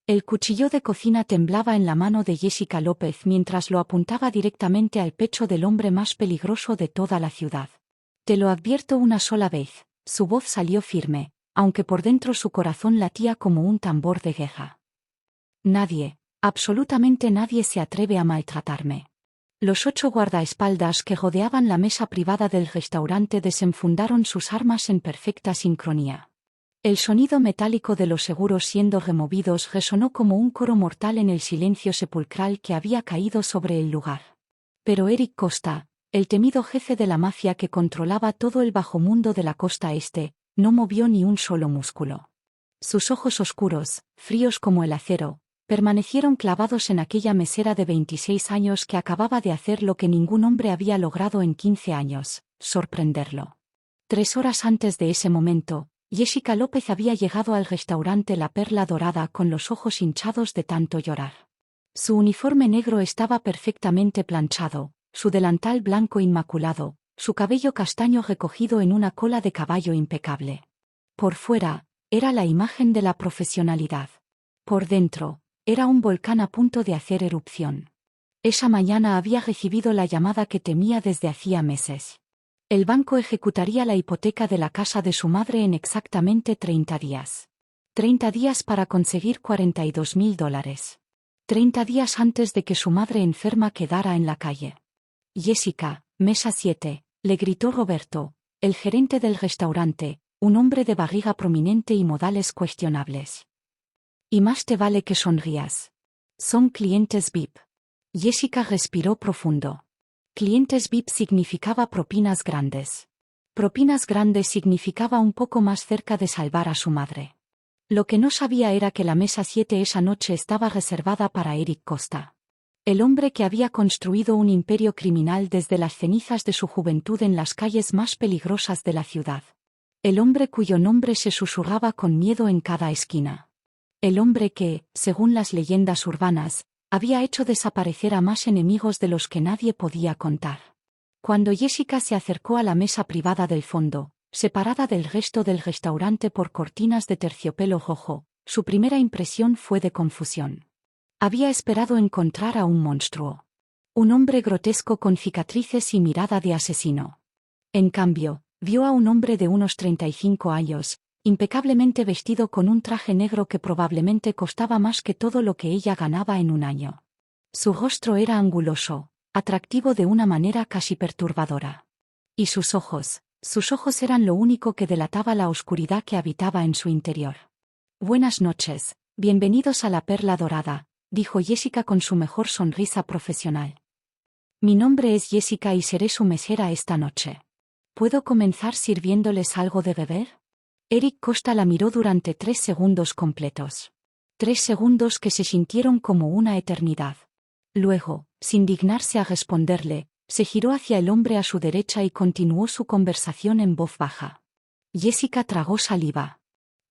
El cuchillo de cocina temblaba en la mano de Jessica López mientras lo apuntaba directamente al pecho del hombre más peligroso de toda la ciudad. Te lo advierto una sola vez, su voz salió firme, aunque por dentro su corazón latía como un tambor de guerra. Nadie, absolutamente nadie se atreve a maltratarme. Los 8 guardaespaldas que rodeaban la mesa privada del restaurante desenfundaron sus armas en perfecta sincronía. El sonido metálico de los seguros siendo removidos resonó como un coro mortal en el silencio sepulcral que había caído sobre el lugar. Pero Eric Costa, el temido jefe de la mafia que controlaba todo el bajomundo de la costa este, no movió ni un solo músculo. Sus ojos oscuros, fríos como el acero, permanecieron clavados en aquella mesera de 26 años que acababa de hacer lo que ningún hombre había logrado en 15 años, sorprenderlo. 3 horas antes de ese momento, Jessica López había llegado al restaurante La Perla Dorada con los ojos hinchados de tanto llorar. Su uniforme negro estaba perfectamente planchado, su delantal blanco inmaculado, su cabello castaño recogido en una cola de caballo impecable. Por fuera, era la imagen de la profesionalidad. Por dentro, era un volcán a punto de hacer erupción. Esa mañana había recibido la llamada que temía desde hacía meses. El banco ejecutaría la hipoteca de la casa de su madre en exactamente 30 días. 30 días para conseguir $42.000. 30 días antes de que su madre enferma quedara en la calle. Jessica, mesa 7, le gritó Roberto, el gerente del restaurante, un hombre de barriga prominente y modales cuestionables. Y más te vale que sonrías. Son clientes VIP. Jessica respiró profundo. Clientes VIP significaba propinas grandes. Propinas grandes significaba un poco más cerca de salvar a su madre. Lo que no sabía era que la mesa 7 esa noche estaba reservada para Eric Costa. El hombre que había construido un imperio criminal desde las cenizas de su juventud en las calles más peligrosas de la ciudad. El hombre cuyo nombre se susurraba con miedo en cada esquina. El hombre que, según las leyendas urbanas, había hecho desaparecer a más enemigos de los que nadie podía contar. Cuando Jessica se acercó a la mesa privada del fondo, separada del resto del restaurante por cortinas de terciopelo rojo, su primera impresión fue de confusión. Había esperado encontrar a un monstruo. Un hombre grotesco con cicatrices y mirada de asesino. En cambio, vio a un hombre de unos 35 años, impecablemente vestido con un traje negro que probablemente costaba más que todo lo que ella ganaba en un año. Su rostro era anguloso, atractivo de una manera casi perturbadora. Y sus ojos eran lo único que delataba la oscuridad que habitaba en su interior. Buenas noches, bienvenidos a la Perla Dorada, dijo Jessica con su mejor sonrisa profesional. Mi nombre es Jessica y seré su mesera esta noche. ¿Puedo comenzar sirviéndoles algo de beber? Eric Costa la miró durante 3 segundos completos. 3 segundos que se sintieron como una eternidad. Luego, sin dignarse a responderle, se giró hacia el hombre a su derecha y continuó su conversación en voz baja. Jessica tragó saliva.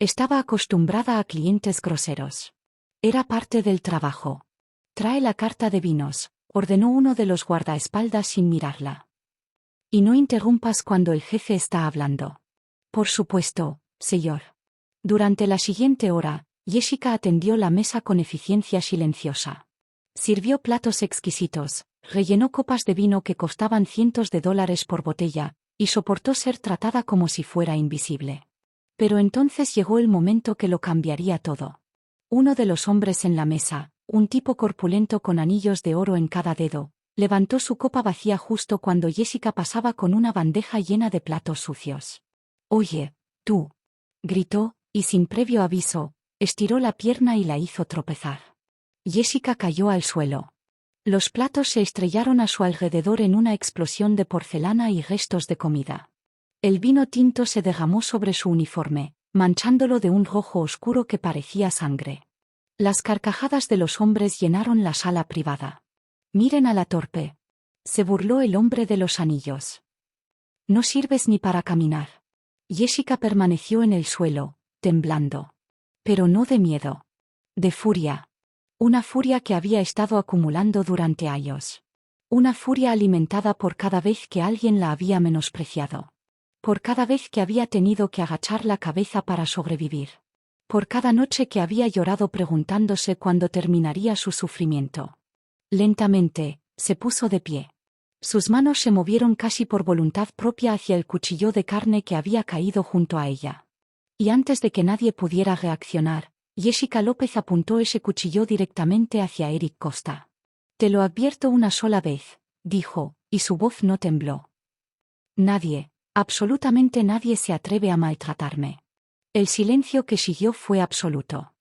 Estaba acostumbrada a clientes groseros. Era parte del trabajo. Trae la carta de vinos, ordenó uno de los guardaespaldas sin mirarla. Y no interrumpas cuando el jefe está hablando. Por supuesto, señor. Durante la siguiente hora, Jessica atendió la mesa con eficiencia silenciosa. Sirvió platos exquisitos, rellenó copas de vino que costaban cientos de dólares por botella, y soportó ser tratada como si fuera invisible. Pero entonces llegó el momento que lo cambiaría todo. Uno de los hombres en la mesa, un tipo corpulento con anillos de oro en cada dedo, levantó su copa vacía justo cuando Jessica pasaba con una bandeja llena de platos sucios. «Oye, tú», gritó, y sin previo aviso, estiró la pierna y la hizo tropezar. Jessica cayó al suelo. Los platos se estrellaron a su alrededor en una explosión de porcelana y restos de comida. El vino tinto se derramó sobre su uniforme, manchándolo de un rojo oscuro que parecía sangre. Las carcajadas de los hombres llenaron la sala privada. «Miren a la torpe», se burló el hombre de los anillos. «No sirves ni para caminar». Jessica permaneció en el suelo, temblando. Pero no de miedo. De furia. Una furia que había estado acumulando durante años. Una furia alimentada por cada vez que alguien la había menospreciado. Por cada vez que había tenido que agachar la cabeza para sobrevivir. por cada noche que había llorado preguntándose cuándo terminaría su sufrimiento. Lentamente, se puso de pie. Sus manos se movieron casi por voluntad propia hacia el cuchillo de carne que había caído junto a ella. Y antes de que nadie pudiera reaccionar, Jessica López apuntó ese cuchillo directamente hacia Eric Costa. «Te lo advierto una sola vez», dijo, y su voz no tembló. «Nadie, absolutamente nadie se atreve a maltratarme». El silencio que siguió fue absoluto.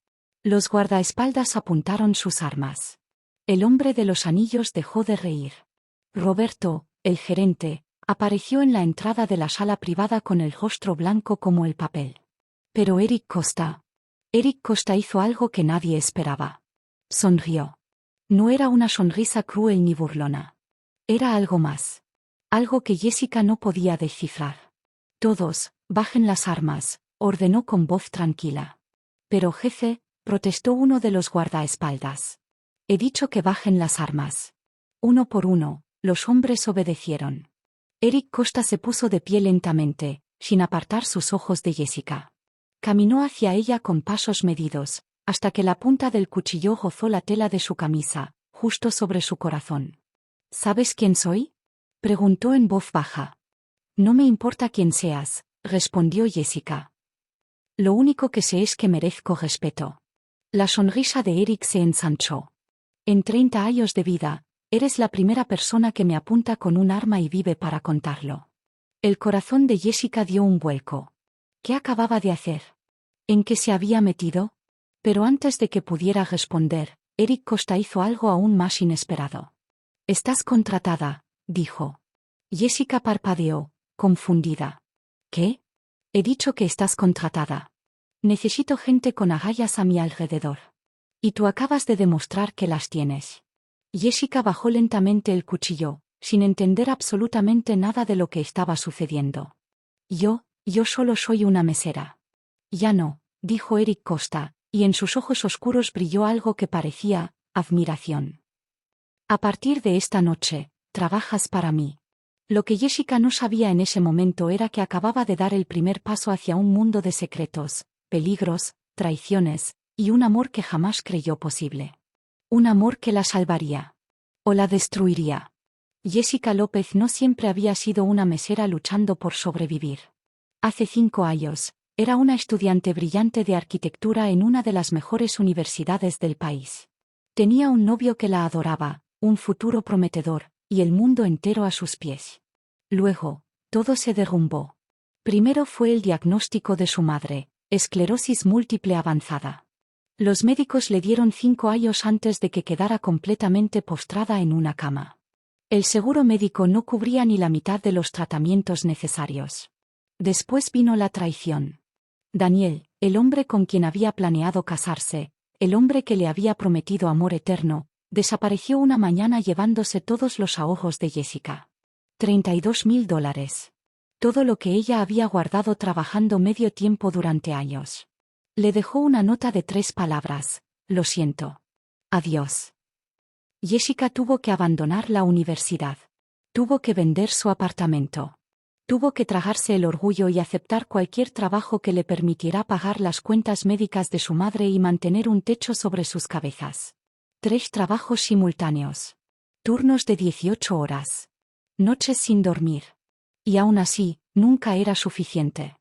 Los guardaespaldas apuntaron sus armas. El hombre de los anillos dejó de reír. Roberto, el gerente, apareció en la entrada de la sala privada con el rostro blanco como el papel. Pero Eric Costa hizo algo que nadie esperaba. Sonrió. No era una sonrisa cruel ni burlona. Era algo más. Algo que Jessica no podía descifrar. «Todos, bajen las armas», ordenó con voz tranquila. «Pero jefe», protestó uno de los guardaespaldas. «He dicho que bajen las armas». Uno por uno, los hombres obedecieron. Eric Costa se puso de pie lentamente, sin apartar sus ojos de Jessica. Caminó hacia ella con pasos medidos, hasta que la punta del cuchillo rozó la tela de su camisa, justo sobre su corazón. «¿Sabes quién soy?», preguntó en voz baja. «No me importa quién seas», respondió Jessica. «Lo único que sé es que merezco respeto». La sonrisa de Eric se ensanchó. «En 30 años de vida, eres la primera persona que me apunta con un arma y vive para contarlo». El corazón de Jessica dio un vuelco. ¿Qué acababa de hacer? ¿En qué se había metido? Pero antes de que pudiera responder, Eric Costa hizo algo aún más inesperado. «Estás contratada», dijo. Jessica parpadeó, confundida. «¿Qué? He dicho que estás contratada. Necesito gente con agallas a mi alrededor. Y tú acabas de demostrar que las tienes». Jessica bajó lentamente el cuchillo, sin entender absolutamente nada de lo que estaba sucediendo. Yo solo soy una mesera». «Ya no», dijo Eric Costa, y en sus ojos oscuros brilló algo que parecía admiración. «A partir de esta noche, trabajas para mí». Lo que Jessica no sabía en ese momento era que acababa de dar el primer paso hacia un mundo de secretos, peligros, traiciones, y un amor que jamás creyó posible. Un amor que la salvaría. O la destruiría. Jessica López no siempre había sido una mesera luchando por sobrevivir. Hace 5 años, era una estudiante brillante de arquitectura en una de las mejores universidades del país. Tenía un novio que la adoraba, un futuro prometedor, y el mundo entero a sus pies. Luego, todo se derrumbó. Primero fue el diagnóstico de su madre, esclerosis múltiple avanzada. Los médicos le dieron 5 años antes de que quedara completamente postrada en una cama. El seguro médico no cubría ni la mitad de los tratamientos necesarios. Después vino la traición. Daniel, el hombre con quien había planeado casarse, el hombre que le había prometido amor eterno, desapareció una mañana llevándose todos los ahorros de Jessica. $32.000. Todo lo que ella había guardado trabajando medio tiempo durante años. Le dejó una nota de 3 palabras: «Lo siento. Adiós». Jessica tuvo que abandonar la universidad. Tuvo que vender su apartamento. Tuvo que tragarse el orgullo y aceptar cualquier trabajo que le permitiera pagar las cuentas médicas de su madre y mantener un techo sobre sus cabezas. 3 trabajos simultáneos. Turnos de 18 horas. Noches sin dormir. Y aún así, nunca era suficiente.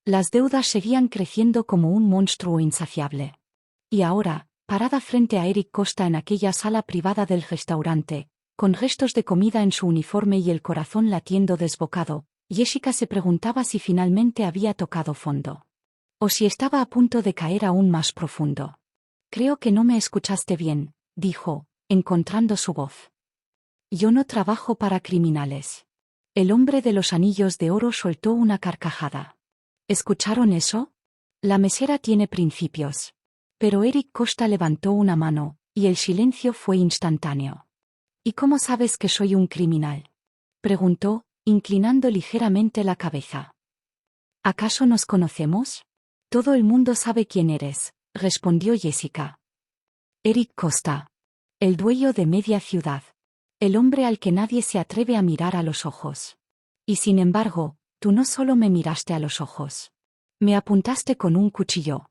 Las deudas seguían creciendo como un monstruo insaciable. Y ahora, parada frente a Eric Costa en aquella sala privada del restaurante, con restos de comida en su uniforme y el corazón latiendo desbocado, Jessica se preguntaba si finalmente había tocado fondo. O si estaba a punto de caer aún más profundo. «Creo que no me escuchaste bien», dijo, encontrando su voz. «Yo no trabajo para criminales». El hombre de los anillos de oro soltó una carcajada. ¿Escucharon eso? La mesera tiene principios. Pero Eric Costa levantó una mano, y el silencio fue instantáneo. «¿Y cómo sabes que soy un criminal?», preguntó, inclinando ligeramente la cabeza. «¿Acaso nos conocemos?» «Todo el mundo sabe quién eres», respondió Jessica. «Eric Costa. El dueño de media ciudad. El hombre al que nadie se atreve a mirar a los ojos. Y sin embargo, tú no solo me miraste a los ojos. Me apuntaste con un cuchillo.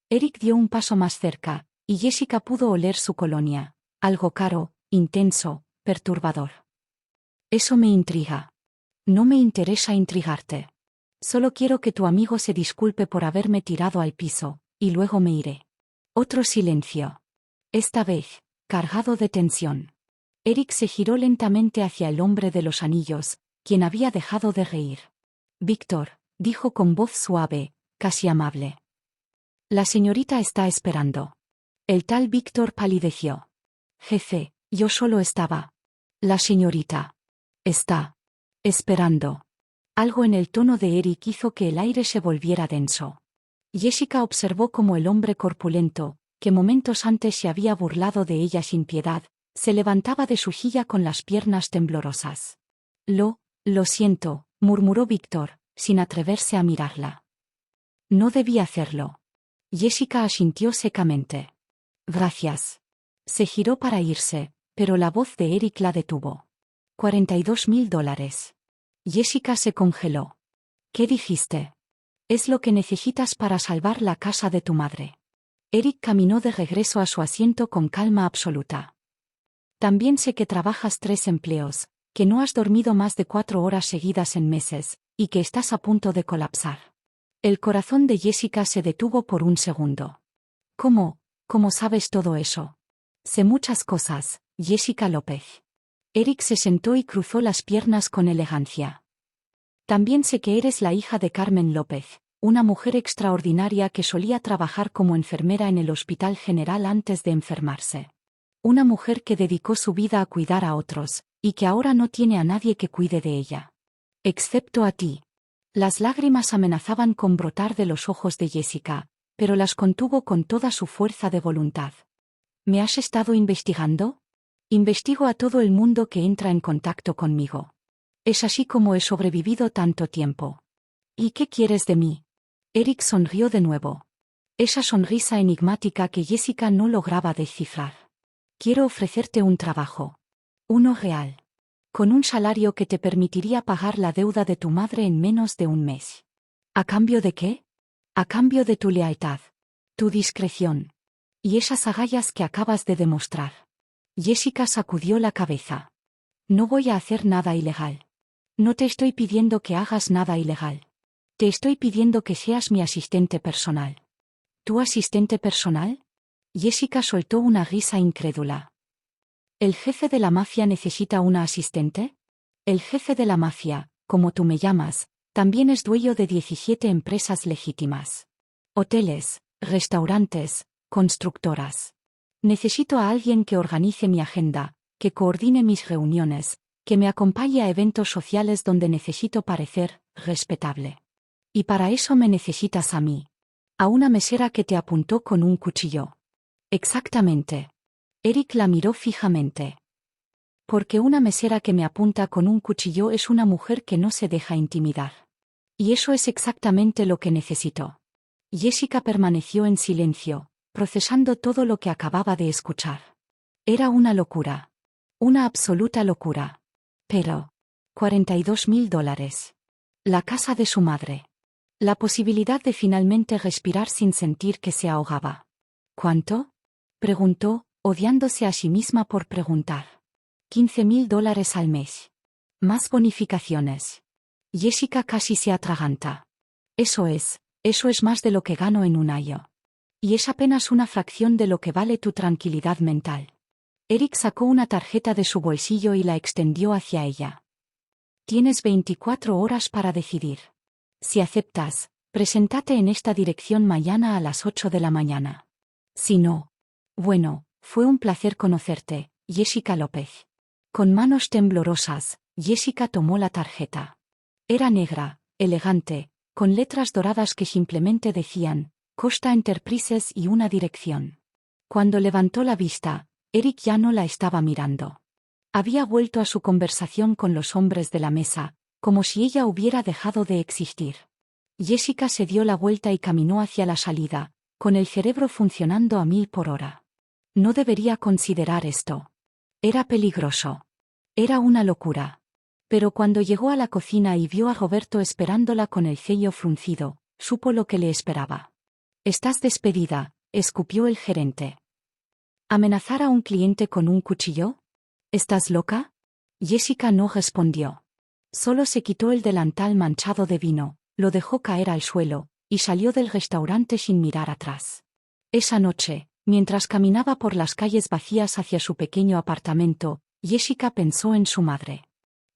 Eric dio un paso más cerca, y Jessica pudo oler su colonia, algo caro, intenso, perturbador. Eso me intriga. No me interesa intrigarte. Solo quiero que tu amigo se disculpe por haberme tirado al piso, y luego me iré. Otro silencio. Esta vez, cargado de tensión. Eric se giró lentamente hacia el hombre de los anillos, quien había dejado de reír. Víctor, dijo con voz suave, casi amable. La señorita está esperando. El tal Víctor palideció. Jefe, yo solo estaba. La señorita. Está. Esperando. Algo en el tono de Eric hizo que el aire se volviera denso. Jessica observó cómo el hombre corpulento, que momentos antes se había burlado de ella sin piedad, se levantaba de su silla con las piernas temblorosas. Lo siento, murmuró Víctor, sin atreverse a mirarla. No debí hacerlo. Jessica asintió secamente. Gracias. Se giró para irse, pero la voz de Eric la detuvo. $42.000. Jessica se congeló. ¿Qué dijiste? Es lo que necesitas para salvar la casa de tu madre. Eric caminó de regreso a su asiento con calma absoluta. También sé que trabajas 3 empleos, que no has dormido más de 4 horas seguidas en meses, y que estás a punto de colapsar. El corazón de Jessica se detuvo por un segundo. ¿Cómo sabes todo eso? Sé muchas cosas, Jessica López. Eric se sentó y cruzó las piernas con elegancia. También sé que eres la hija de Carmen López, una mujer extraordinaria que solía trabajar como enfermera en el Hospital General antes de enfermarse. Una mujer que dedicó su vida a cuidar a otros, y que ahora no tiene a nadie que cuide de ella. Excepto a ti. Las lágrimas amenazaban con brotar de los ojos de Jessica, pero las contuvo con toda su fuerza de voluntad. ¿Me has estado investigando? Investigo a todo el mundo que entra en contacto conmigo. Es así como he sobrevivido tanto tiempo. ¿Y qué quieres de mí? Eric sonrió de nuevo. Esa sonrisa enigmática que Jessica no lograba descifrar. Quiero ofrecerte un trabajo. Uno real. Con un salario que te permitiría pagar la deuda de tu madre en menos de un mes. ¿A cambio de qué? A cambio de tu lealtad. Tu discreción. Y esas agallas que acabas de demostrar. Jessica sacudió la cabeza. No voy a hacer nada ilegal. No te estoy pidiendo que hagas nada ilegal. Te estoy pidiendo que seas mi asistente personal. ¿Tu asistente personal? Jessica soltó una risa incrédula. ¿El jefe de la mafia necesita una asistente? El jefe de la mafia, como tú me llamas, también es dueño de 17 empresas legítimas. Hoteles, restaurantes, constructoras. Necesito a alguien que organice mi agenda, que coordine mis reuniones, que me acompañe a eventos sociales donde necesito parecer respetable. Y para eso me necesitas a mí. A una mesera que te apuntó con un cuchillo. Exactamente. Eric la miró fijamente. Porque una mesera que me apunta con un cuchillo es una mujer que no se deja intimidar. Y eso es exactamente lo que necesito. Jessica permaneció en silencio, procesando todo lo que acababa de escuchar. Era una locura. Una absoluta locura. Pero, $42.000. La casa de su madre. La posibilidad de finalmente respirar sin sentir que se ahogaba. ¿Cuánto? Preguntó, odiándose a sí misma por preguntar. $15.000 al mes. Más bonificaciones. Jessica casi se atraganta. Eso es más de lo que gano en un año. Y es apenas una fracción de lo que vale tu tranquilidad mental. Eric sacó una tarjeta de su bolsillo y la extendió hacia ella. Tienes 24 horas para decidir. Si aceptas, preséntate en esta dirección mañana a las 8 de la mañana. Si no. Bueno, fue un placer conocerte, Jessica López. Con manos temblorosas, Jessica tomó la tarjeta. Era negra, elegante, con letras doradas que simplemente decían, Costa Enterprises y una dirección. Cuando levantó la vista, Eric ya no la estaba mirando. Había vuelto a su conversación con los hombres de la mesa, como si ella hubiera dejado de existir. Jessica se dio la vuelta y caminó hacia la salida, con el cerebro funcionando a 1000 por hora. No debería considerar esto. Era peligroso. Era una locura. Pero cuando llegó a la cocina y vio a Roberto esperándola con el ceño fruncido, supo lo que le esperaba. Estás despedida, escupió el gerente. ¿Amenazar a un cliente con un cuchillo? ¿Estás loca? Jessica no respondió. Solo se quitó el delantal manchado de vino, lo dejó caer al suelo, y salió del restaurante sin mirar atrás. Esa noche, mientras caminaba por las calles vacías hacia su pequeño apartamento, Jessica pensó en su madre.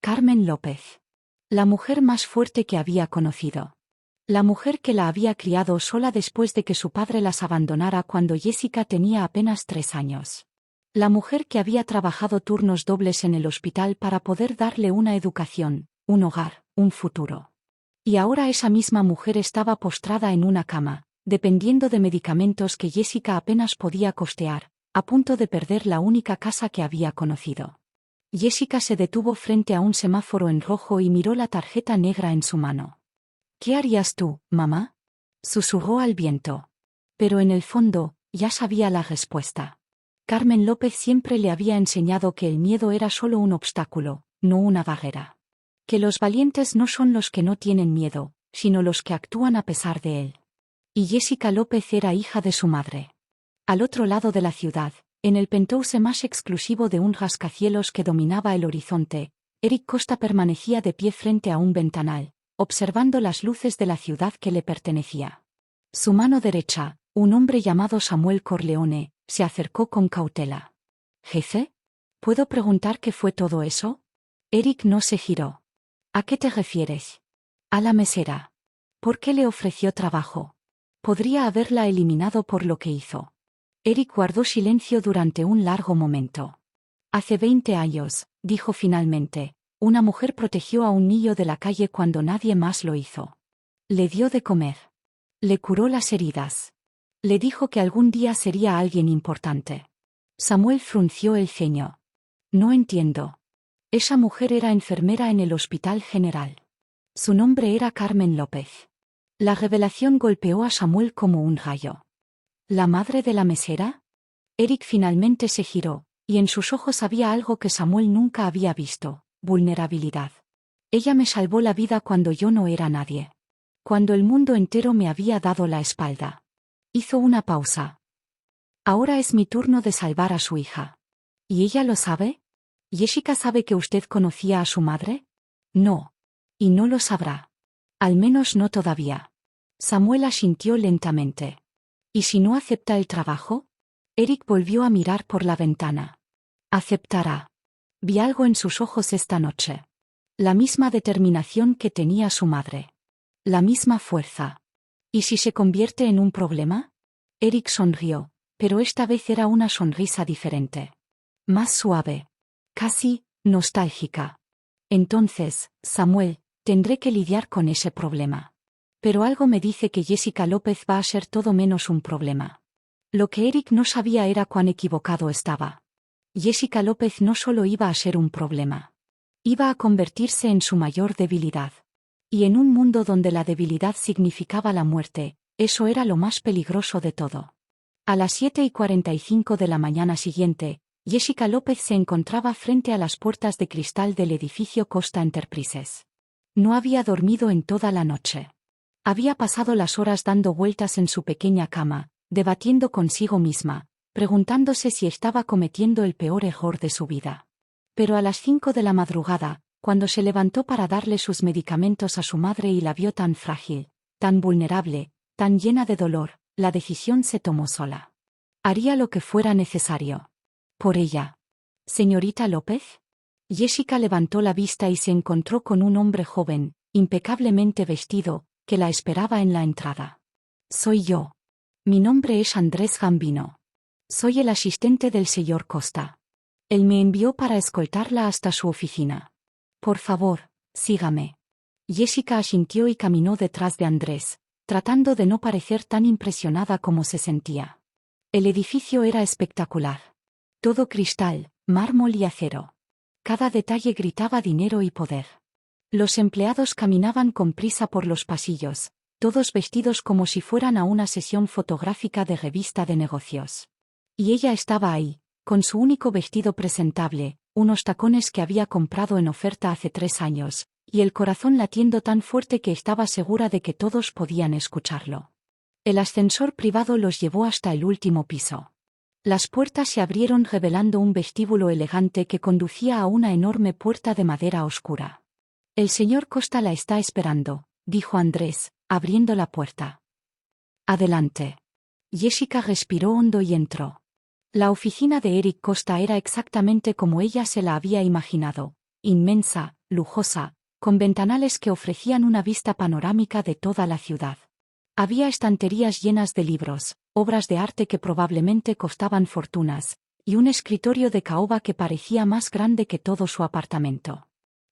Carmen López. La mujer más fuerte que había conocido. La mujer que la había criado sola después de que su padre las abandonara cuando Jessica tenía apenas 3 años. La mujer que había trabajado turnos dobles en el hospital para poder darle una educación, un hogar, un futuro. Y ahora esa misma mujer estaba postrada en una cama, dependiendo de medicamentos que Jessica apenas podía costear, a punto de perder la única casa que había conocido. Jessica se detuvo frente a un semáforo en rojo y miró la tarjeta negra en su mano. ¿Qué harías tú, mamá? Susurró al viento. Pero en el fondo, ya sabía la respuesta. Carmen López siempre le había enseñado que el miedo era solo un obstáculo, no una barrera. Que los valientes no son los que no tienen miedo, sino los que actúan a pesar de él. Y Jessica López era hija de su madre. Al otro lado de la ciudad, en el penthouse más exclusivo de un rascacielos que dominaba el horizonte, Eric Costa permanecía de pie frente a un ventanal, observando las luces de la ciudad que le pertenecía. Su mano derecha, un hombre llamado Samuel Corleone, se acercó con cautela. ¿Jefe? ¿Puedo preguntar qué fue todo eso? Eric no se giró. ¿A qué te refieres? A la mesera. ¿Por qué le ofreció trabajo? Podría haberla eliminado por lo que hizo. Eric guardó silencio durante un largo momento. Hace 20 años, dijo finalmente, una mujer protegió a un niño de la calle cuando nadie más lo hizo. Le dio de comer. Le curó las heridas. Le dijo que algún día sería alguien importante. Samuel frunció el ceño. No entiendo. Esa mujer era enfermera en el Hospital General. Su nombre era Carmen López. La revelación golpeó a Samuel como un rayo. ¿La madre de la mesera? Eric finalmente se giró, y en sus ojos había algo que Samuel nunca había visto: vulnerabilidad. Ella me salvó la vida cuando yo no era nadie. Cuando el mundo entero me había dado la espalda. Hizo una pausa. Ahora es mi turno de salvar a su hija. ¿Y ella lo sabe? ¿Jessica sabe que usted conocía a su madre? No. Y no lo sabrá. Al menos no todavía. Samuel asintió lentamente. ¿Y si no acepta el trabajo? Eric volvió a mirar por la ventana. Aceptará. Vi algo en sus ojos esta noche. La misma determinación que tenía su madre. La misma fuerza. ¿Y si se convierte en un problema? Eric sonrió, pero esta vez era una sonrisa diferente. Más suave. Casi nostálgica. Entonces, Samuel, tendré que lidiar con ese problema. Pero algo me dice que Jessica López va a ser todo menos un problema. Lo que Eric no sabía era cuán equivocado estaba. Jessica López no solo iba a ser un problema. Iba a convertirse en su mayor debilidad. Y en un mundo donde la debilidad significaba la muerte, eso era lo más peligroso de todo. A las 7:45 de la mañana siguiente, Jessica López se encontraba frente a las puertas de cristal del edificio Costa Enterprises. No había dormido en toda la noche. Había pasado las horas dando vueltas en su pequeña cama, debatiendo consigo misma, preguntándose si estaba cometiendo el peor error de su vida. Pero a las 5 de la madrugada, cuando se levantó para darle sus medicamentos a su madre y la vio tan frágil, tan vulnerable, tan llena de dolor, la decisión se tomó sola. Haría lo que fuera necesario. Por ella. ¿Señorita López? Jessica levantó la vista y se encontró con un hombre joven, impecablemente vestido, que la esperaba en la entrada. Soy yo. Mi nombre es Andrés Gambino. Soy el asistente del señor Costa. Él me envió para escoltarla hasta su oficina. Por favor, sígame. Jessica asintió y caminó detrás de Andrés, tratando de no parecer tan impresionada como se sentía. El edificio era espectacular. Todo cristal, mármol y acero. Cada detalle gritaba dinero y poder. Los empleados caminaban con prisa por los pasillos, todos vestidos como si fueran a una sesión fotográfica de revista de negocios. Y ella estaba ahí, con su único vestido presentable, unos tacones que había comprado en oferta hace 3 años, y el corazón latiendo tan fuerte que estaba segura de que todos podían escucharlo. El ascensor privado los llevó hasta el último piso. Las puertas se abrieron revelando un vestíbulo elegante que conducía a una enorme puerta de madera oscura. «El señor Costa la está esperando», dijo Andrés, abriendo la puerta. «Adelante». Jessica respiró hondo y entró. La oficina de Eric Costa era exactamente como ella se la había imaginado, inmensa, lujosa, con ventanales que ofrecían una vista panorámica de toda la ciudad. Había estanterías llenas de libros, obras de arte que probablemente costaban fortunas, y un escritorio de caoba que parecía más grande que todo su apartamento.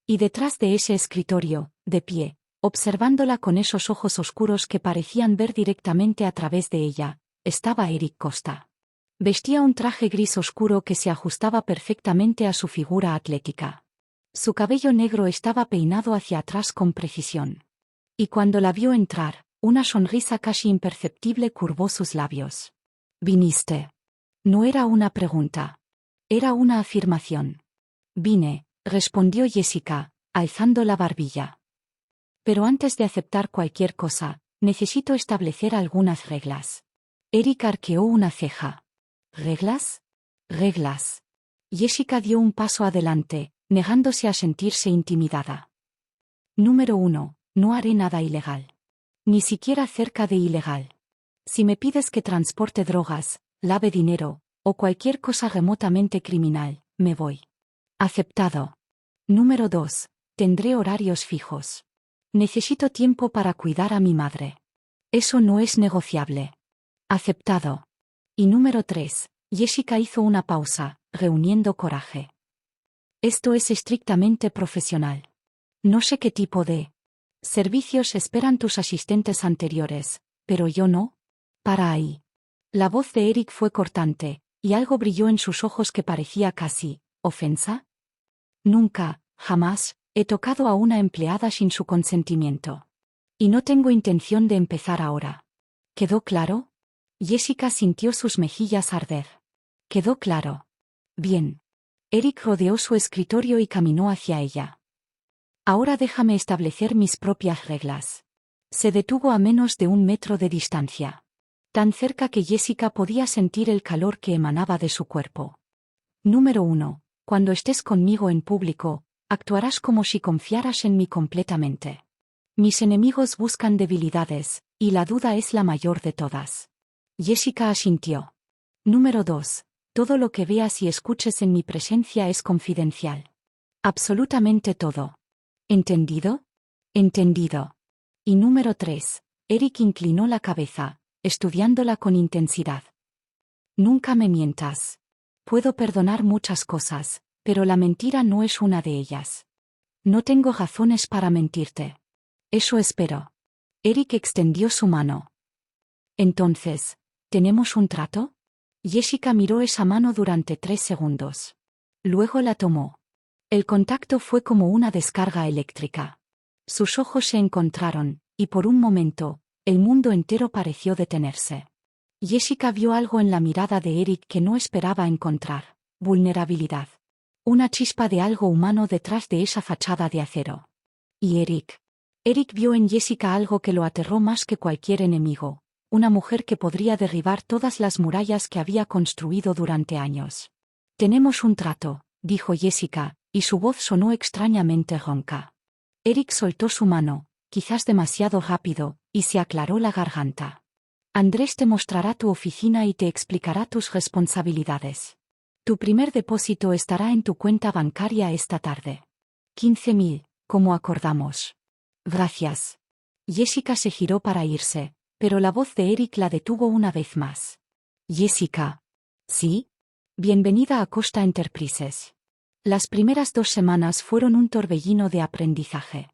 Y detrás de ese escritorio, de pie, observándola con esos ojos oscuros que parecían ver directamente a través de ella, estaba Eric Costa. Vestía un traje gris oscuro que se ajustaba perfectamente a su figura atlética. Su cabello negro estaba peinado hacia atrás con precisión. Y cuando la vio entrar, una sonrisa casi imperceptible curvó sus labios. «¿Viniste?» No era una pregunta. Era una afirmación. «Vine», respondió Jessica, alzando la barbilla. «Pero antes de aceptar cualquier cosa, necesito establecer algunas reglas». Eric arqueó una ceja. «¿Reglas?» «Reglas». Jessica dio un paso adelante, negándose a sentirse intimidada. Número 1. No haré nada ilegal. Ni siquiera cerca de ilegal. Si me pides que transporte drogas, lave dinero, o cualquier cosa remotamente criminal, me voy. Aceptado. Número 2. Tendré horarios fijos. Necesito tiempo para cuidar a mi madre. Eso no es negociable. Aceptado. Y número 3. Jessica hizo una pausa, reuniendo coraje. Esto es estrictamente profesional. No sé qué tipo de servicios esperan tus asistentes anteriores, pero yo no. Para ahí. La voz de Eric fue cortante, y algo brilló en sus ojos que parecía casi ofensa. Nunca, jamás, he tocado a una empleada sin su consentimiento. Y no tengo intención de empezar ahora. ¿Quedó claro? Jessica sintió sus mejillas arder. ¿Quedó claro? Bien. Eric rodeó su escritorio y caminó hacia ella. Ahora déjame establecer mis propias reglas. Se detuvo a menos de 1 metro de distancia. Tan cerca que Jessica podía sentir el calor que emanaba de su cuerpo. Número 1. Cuando estés conmigo en público, actuarás como si confiaras en mí completamente. Mis enemigos buscan debilidades, y la duda es la mayor de todas. Jessica asintió. Número 2. Todo lo que veas y escuches en mi presencia es confidencial. Absolutamente todo. ¿Entendido? Entendido. Y número 3. Eric inclinó la cabeza, estudiándola con intensidad. Nunca me mientas. Puedo perdonar muchas cosas, pero la mentira no es una de ellas. No tengo razones para mentirte. Eso espero. Eric extendió su mano. Entonces, ¿tenemos un trato? Jessica miró esa mano durante 3 segundos. Luego la tomó. El contacto fue como una descarga eléctrica. Sus ojos se encontraron, y por un momento, el mundo entero pareció detenerse. Jessica vio algo en la mirada de Eric que no esperaba encontrar: vulnerabilidad. Una chispa de algo humano detrás de esa fachada de acero. Y Eric vio en Jessica algo que lo aterró más que cualquier enemigo: una mujer que podría derribar todas las murallas que había construido durante años. «Tenemos un trato», dijo Jessica, y su voz sonó extrañamente ronca. Eric soltó su mano, quizás demasiado rápido, y se aclaró la garganta. «Andrés te mostrará tu oficina y te explicará tus responsabilidades. Tu primer depósito estará en tu cuenta bancaria esta tarde. 15.000, como acordamos». «Gracias». Jessica se giró para irse, pero la voz de Eric la detuvo una vez más. «Jessica». «¿Sí?» «Bienvenida a Costa Enterprises». Las primeras 2 semanas fueron un torbellino de aprendizaje.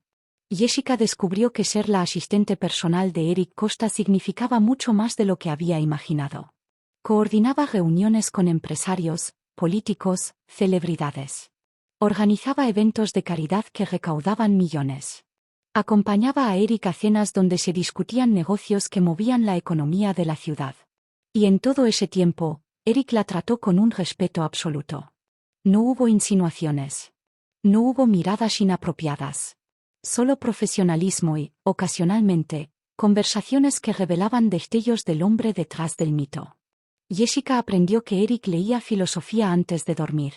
Jessica descubrió que ser la asistente personal de Eric Costa significaba mucho más de lo que había imaginado. Coordinaba reuniones con empresarios, políticos, celebridades. Organizaba eventos de caridad que recaudaban millones. Acompañaba a Eric a cenas donde se discutían negocios que movían la economía de la ciudad. Y en todo ese tiempo, Eric la trató con un respeto absoluto. No hubo insinuaciones. No hubo miradas inapropiadas. Solo profesionalismo y, ocasionalmente, Conversaciones que revelaban destellos del hombre detrás del mito. Jessica aprendió que Eric leía filosofía antes de dormir.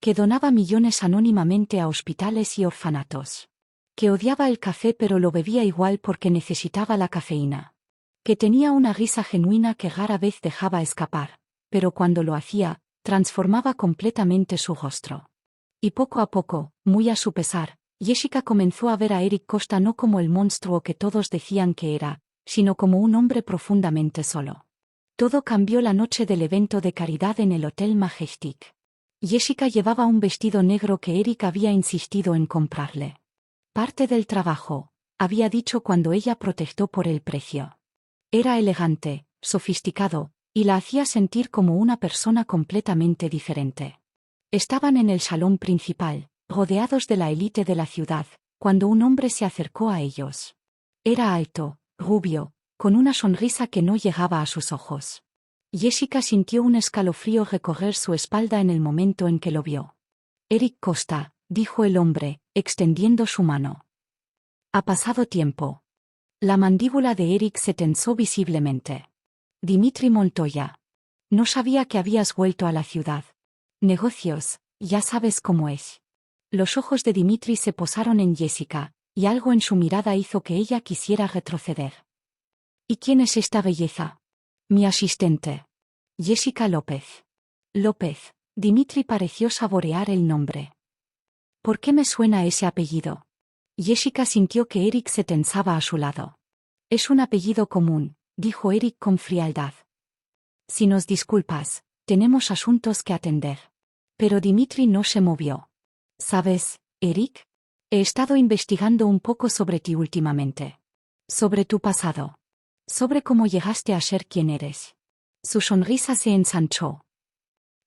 Que donaba millones anónimamente a hospitales y orfanatos. Que odiaba el café pero lo bebía igual porque necesitaba la cafeína. Que tenía una risa genuina que rara vez dejaba escapar, pero cuando lo hacía, transformaba completamente su rostro. Y poco a poco, muy a su pesar, Jessica comenzó a ver a Eric Costa no como el monstruo que todos decían que era, sino como un hombre profundamente solo. Todo cambió la noche del evento de caridad en el Hotel Majestic. Jessica llevaba un vestido negro que Eric había insistido en comprarle. Parte del trabajo, había dicho cuando ella protestó por el precio. Era elegante, sofisticado, y la hacía sentir como una persona completamente diferente. Estaban en el salón principal, rodeados de la élite de la ciudad, cuando un hombre se acercó a ellos. Era alto, rubio, con una sonrisa que no llegaba a sus ojos. Jessica sintió un escalofrío recorrer su espalda en el momento en que lo vio. Eric Costa, dijo el hombre, extendiendo su mano. Ha pasado tiempo. La mandíbula de Eric se tensó visiblemente. Dimitri Montoya. No sabía que habías vuelto a la ciudad. Negocios, ya sabes cómo es. Los ojos de Dimitri se posaron en Jessica, y algo en su mirada hizo que ella quisiera retroceder. ¿Y quién es esta belleza? Mi asistente. Jessica López. López. Dimitri pareció saborear el nombre. ¿Por qué me suena ese apellido? Jessica sintió que Eric se tensaba a su lado. Es un apellido común, dijo Eric con frialdad. Si nos disculpas, tenemos asuntos que atender. Pero Dimitri no se movió. ¿Sabes, Eric? He estado investigando un poco sobre ti últimamente. Sobre tu pasado. Sobre cómo llegaste a ser quien eres. Su sonrisa se ensanchó.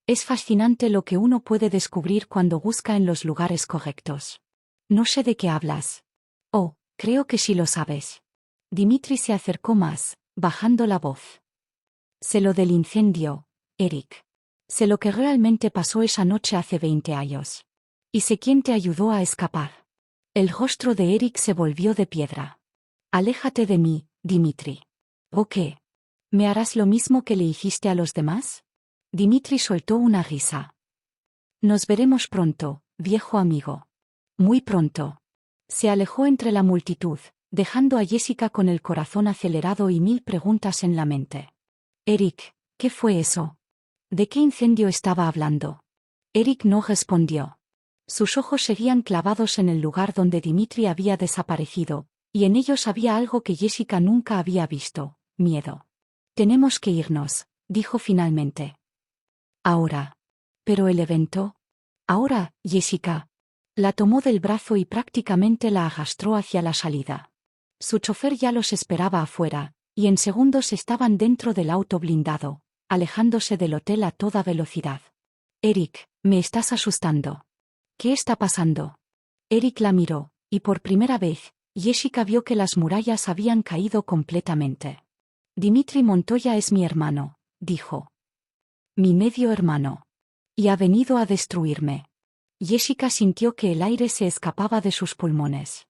Es fascinante lo que uno puede descubrir cuando busca en los lugares correctos. No sé de qué hablas. Oh, creo que sí lo sabes. Dimitri se acercó más, bajando la voz. Sé lo del incendio, Eric. Sé lo que realmente pasó esa noche hace 20 años. Y sé quién te ayudó a escapar. El rostro de Eric se volvió de piedra. Aléjate de mí, Dimitri. ¿O qué? ¿Me harás lo mismo que le hiciste a los demás? Dimitri soltó una risa. Nos veremos pronto, viejo amigo. Muy pronto. Se alejó entre la multitud, dejando a Jessica con el corazón acelerado y 1000 preguntas en la mente. Eric, ¿qué fue eso? ¿De qué incendio estaba hablando? Eric no respondió. Sus ojos seguían clavados en el lugar donde Dimitri había desaparecido, y en ellos había algo que Jessica nunca había visto: miedo. Tenemos que irnos, dijo finalmente. Ahora. ¿Pero el evento? Ahora, Jessica. La tomó del brazo y prácticamente la arrastró hacia la salida. Su chofer ya los esperaba afuera, y en segundos estaban dentro del auto blindado, alejándose del hotel a toda velocidad. Eric, me estás asustando. ¿Qué está pasando? Eric la miró, y por primera vez, Jessica vio que las murallas habían caído completamente. Dimitri Montoya es mi hermano, dijo. Mi medio hermano. Y ha venido a destruirme. Jessica sintió que el aire se escapaba de sus pulmones.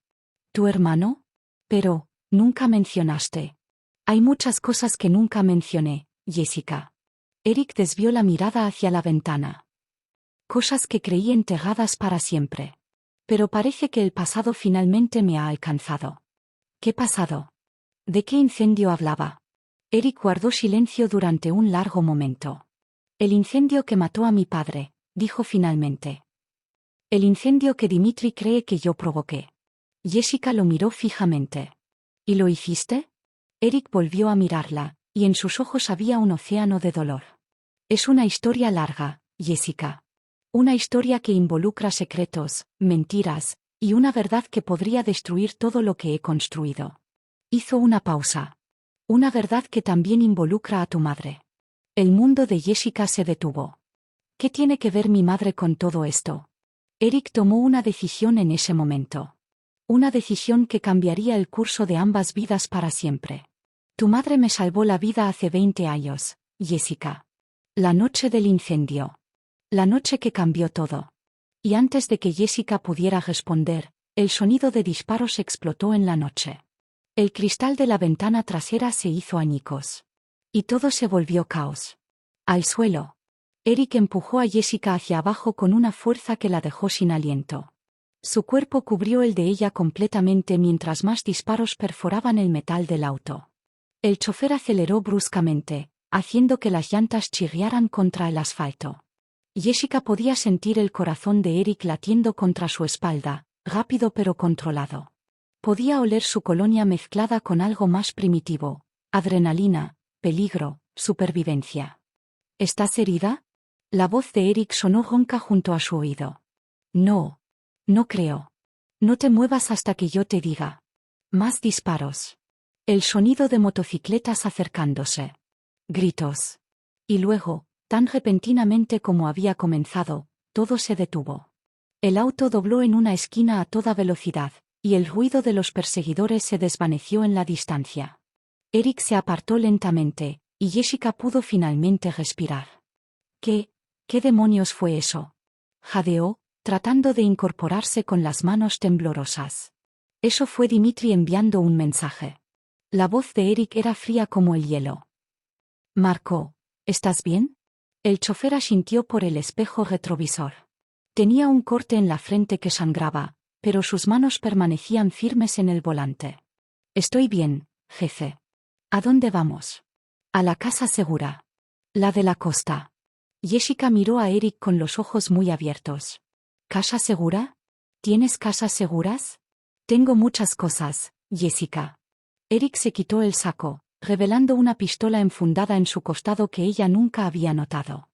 ¿Tu hermano? Pero, nunca mencionaste. Hay muchas cosas que nunca mencioné, Jessica. Eric desvió la mirada hacia la ventana. Cosas que creí enterradas para siempre. Pero parece que el pasado finalmente me ha alcanzado. ¿Qué pasado? ¿De qué incendio hablaba? Eric guardó silencio durante un largo momento. El incendio que mató a mi padre, dijo finalmente. El incendio que Dimitri cree que yo provoqué. Jessica lo miró fijamente. ¿Y lo hiciste? Eric volvió a mirarla, y en sus ojos había un océano de dolor. Es una historia larga, Jessica. Una historia que involucra secretos, mentiras, y una verdad que podría destruir todo lo que he construido. Hizo una pausa. Una verdad que también involucra a tu madre. El mundo de Jessica se detuvo. ¿Qué tiene que ver mi madre con todo esto? Eric tomó una decisión en ese momento. Una decisión que cambiaría el curso de ambas vidas para siempre. Tu madre me salvó la vida hace 20 años, Jessica. La noche del incendio. La noche que cambió todo. Y antes de que Jessica pudiera responder, el sonido de disparos explotó en la noche. El cristal de la ventana trasera se hizo añicos. Y todo se volvió caos. Al suelo. Eric empujó a Jessica hacia abajo con una fuerza que la dejó sin aliento. Su cuerpo cubrió el de ella completamente mientras más disparos perforaban el metal del auto. El chofer aceleró bruscamente, haciendo que las llantas chirriaran contra el asfalto. Jessica podía sentir el corazón de Eric latiendo contra su espalda, rápido pero controlado. Podía oler su colonia mezclada con algo más primitivo: adrenalina, peligro, supervivencia. ¿Estás herida? La voz de Eric sonó ronca junto a su oído. No. No creo. No te muevas hasta que yo te diga. Más disparos. El sonido de motocicletas acercándose. Gritos. Y luego, tan repentinamente como había comenzado, todo se detuvo. El auto dobló en una esquina a toda velocidad, y el ruido de los perseguidores se desvaneció en la distancia. Eric se apartó lentamente, y Jessica pudo finalmente respirar. ¿Qué demonios fue eso? Jadeó, tratando de incorporarse con las manos temblorosas. Eso fue Dimitri enviando un mensaje. La voz de Eric era fría como el hielo. Marco, ¿estás bien? El chofer asintió por el espejo retrovisor. Tenía un corte en la frente que sangraba, pero sus manos permanecían firmes en el volante. Estoy bien, jefe. ¿A dónde vamos? A la casa segura. La de la costa. Jessica miró a Eric con los ojos muy abiertos. ¿Casa segura? ¿Tienes casas seguras? Tengo muchas cosas, Jessica. Eric se quitó el saco, revelando una pistola enfundada en su costado que ella nunca había notado.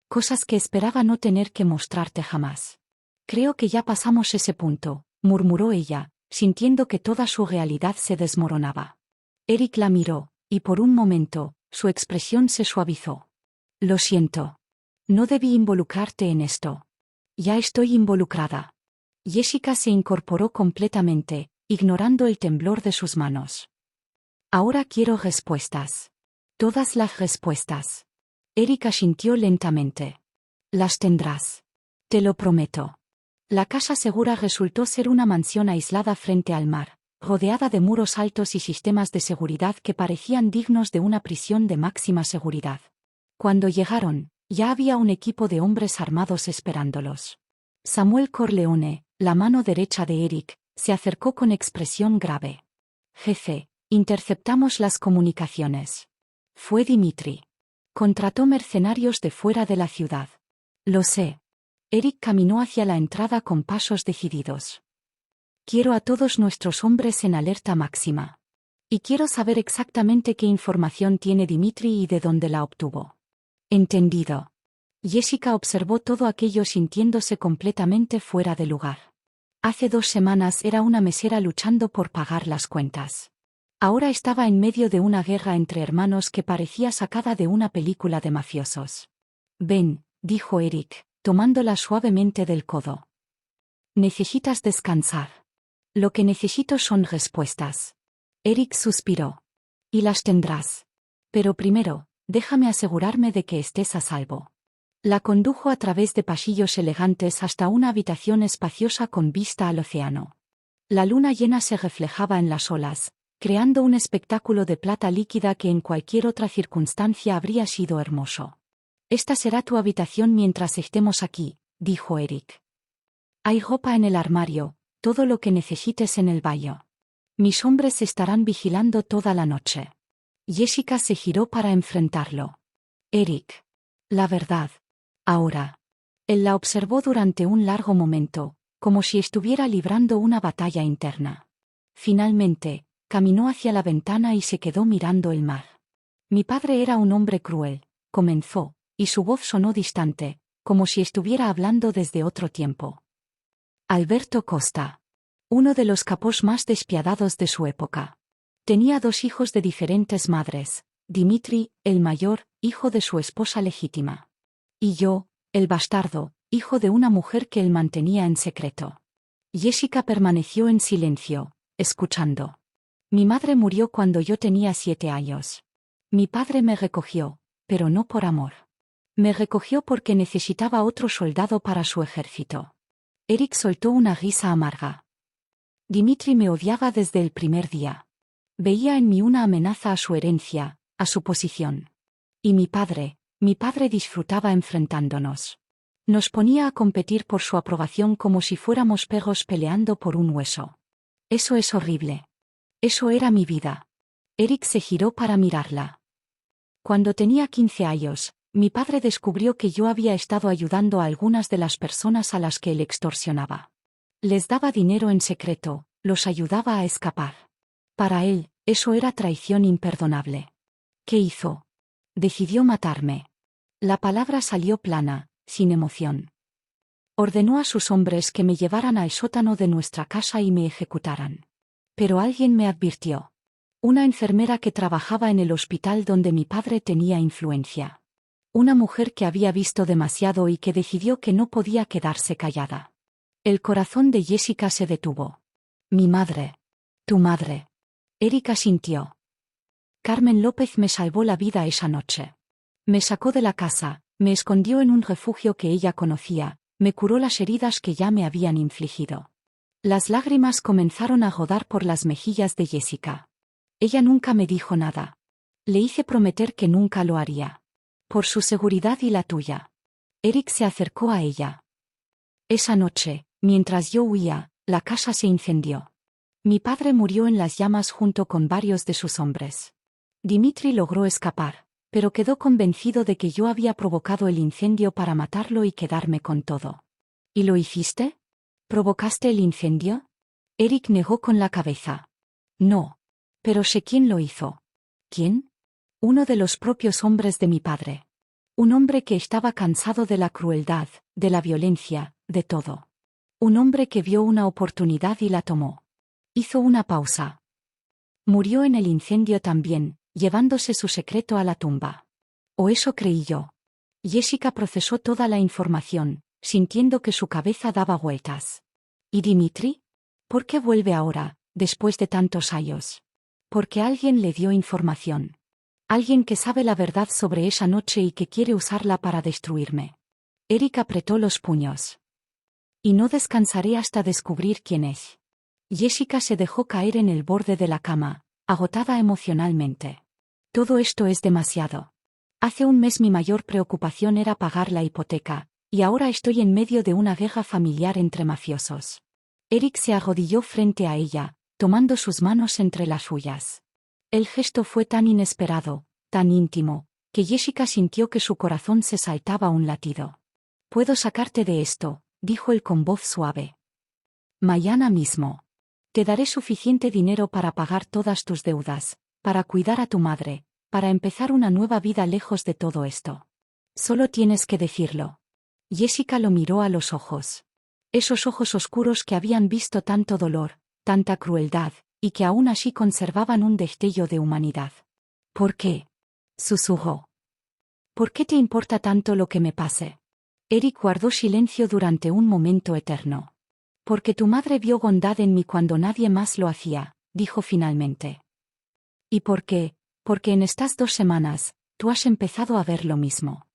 Cosas que esperaba no tener que mostrarte jamás. Creo que ya pasamos ese punto, murmuró ella, sintiendo que toda su realidad se desmoronaba. Eric la miró, y por un momento, su expresión se suavizó. Lo siento. No debí involucrarte en esto. Ya estoy involucrada. Jessica se incorporó completamente, ignorando el temblor de sus manos. Ahora quiero respuestas. Todas las respuestas. Eric asintió lentamente. Las tendrás. Te lo prometo. La casa segura resultó ser una mansión aislada frente al mar, rodeada de muros altos y sistemas de seguridad que parecían dignos de una prisión de máxima seguridad. Cuando llegaron, ya había un equipo de hombres armados esperándolos. Samuel Corleone, la mano derecha de Eric, se acercó con expresión grave. Jefe, interceptamos las comunicaciones. Fue Dimitri. Contrató mercenarios de fuera de la ciudad. Lo sé. Eric caminó hacia la entrada con pasos decididos. Quiero a todos nuestros hombres en alerta máxima. Y quiero saber exactamente qué información tiene Dimitri y de dónde la obtuvo. Entendido. Jessica observó todo aquello sintiéndose completamente fuera de lugar. Hace 2 semanas era una mesera luchando por pagar las cuentas. Ahora estaba en medio de una guerra entre hermanos que parecía sacada de una película de mafiosos. Ven, dijo Eric, tomándola suavemente del codo. Necesitas descansar. Lo que necesito son respuestas. Eric suspiró. Y las tendrás. Pero primero, déjame asegurarme de que estés a salvo. La condujo a través de pasillos elegantes hasta una habitación espaciosa con vista al océano. La luna llena se reflejaba en las olas, creando un espectáculo de plata líquida que en cualquier otra circunstancia habría sido hermoso. Esta será tu habitación mientras estemos aquí, dijo Eric. Hay ropa en el armario, todo lo que necesites en el baño. Mis hombres estarán vigilando toda la noche. Jessica se giró para enfrentarlo. Eric. La verdad. Ahora. Él la observó durante un largo momento, como si estuviera librando una batalla interna. Finalmente, caminó hacia la ventana y se quedó mirando el mar. Mi padre era un hombre cruel, comenzó, y su voz sonó distante, como si estuviera hablando desde otro tiempo. Alberto Costa. Uno de los capos más despiadados de su época. Tenía 2 hijos de diferentes madres, Dimitri, el mayor, hijo de su esposa legítima. Y yo, el bastardo, hijo de una mujer que él mantenía en secreto. Jessica permaneció en silencio, escuchando. Mi madre murió cuando yo tenía 7 años. Mi padre me recogió, pero no por amor. Me recogió porque necesitaba otro soldado para su ejército. Eric soltó una risa amarga. Dimitri me odiaba desde el primer día. Veía en mí una amenaza a su herencia, a su posición. Y mi padre disfrutaba enfrentándonos. Nos ponía a competir por su aprobación como si fuéramos perros peleando por un hueso. Eso es horrible. Eso era mi vida. Eric se giró para mirarla. Cuando tenía 15 años, mi padre descubrió que yo había estado ayudando a algunas de las personas a las que él extorsionaba. Les daba dinero en secreto, los ayudaba a escapar. Para él, eso era traición imperdonable. ¿Qué hizo? Decidió matarme. La palabra salió plana, sin emoción. Ordenó a sus hombres que me llevaran al sótano de nuestra casa y me ejecutaran. Pero alguien me advirtió. Una enfermera que trabajaba en el hospital donde mi padre tenía influencia. Una mujer que había visto demasiado y que decidió que no podía quedarse callada. El corazón de Jessica se detuvo. Mi madre. Tu madre. Erika sintió. Carmen López me salvó la vida esa noche. Me sacó de la casa, me escondió en un refugio que ella conocía, me curó las heridas que ya me habían infligido. Las lágrimas comenzaron a rodar por las mejillas de Jessica. Ella nunca me dijo nada. Le hice prometer que nunca lo haría. Por su seguridad y la tuya. Eric se acercó a ella. Esa noche, mientras yo huía, la casa se incendió. Mi padre murió en las llamas junto con varios de sus hombres. Dimitri logró escapar, pero quedó convencido de que yo había provocado el incendio para matarlo y quedarme con todo. ¿Y lo hiciste? ¿Provocaste el incendio? Eric negó con la cabeza. No. Pero sé quién lo hizo. ¿Quién? Uno de los propios hombres de mi padre. Un hombre que estaba cansado de la crueldad, de la violencia, de todo. Un hombre que vio una oportunidad y la tomó. Hizo una pausa. Murió en el incendio también, llevándose su secreto a la tumba. O eso creí yo. Jessica procesó toda la información, sintiendo que su cabeza daba vueltas. ¿Y Dimitri? ¿Por qué vuelve ahora, después de tantos años? Porque alguien le dio información. Alguien que sabe la verdad sobre esa noche y que quiere usarla para destruirme. Eric apretó los puños. Y no descansaré hasta descubrir quién es. Jessica se dejó caer en el borde de la cama, agotada emocionalmente. Todo esto es demasiado. Hace un mes mi mayor preocupación era pagar la hipoteca, y ahora estoy en medio de una guerra familiar entre mafiosos. Eric se arrodilló frente a ella, tomando sus manos entre las suyas. El gesto fue tan inesperado, tan íntimo, que Jessica sintió que su corazón se saltaba un latido. «Puedo sacarte de esto», dijo él con voz suave. «Mañana mismo. Te daré suficiente dinero para pagar todas tus deudas, para cuidar a tu madre, para empezar una nueva vida lejos de todo esto. Solo tienes que decirlo». Jessica lo miró a los ojos. Esos ojos oscuros que habían visto tanto dolor, tanta crueldad, y que aún así conservaban un destello de humanidad. «¿Por qué?», susurró. «¿Por qué te importa tanto lo que me pase?» Eric guardó silencio durante un momento eterno. «Porque tu madre vio bondad en mí cuando nadie más lo hacía», dijo finalmente. «¿Y por qué? Porque en estas 2 semanas, tú has empezado a ver lo mismo».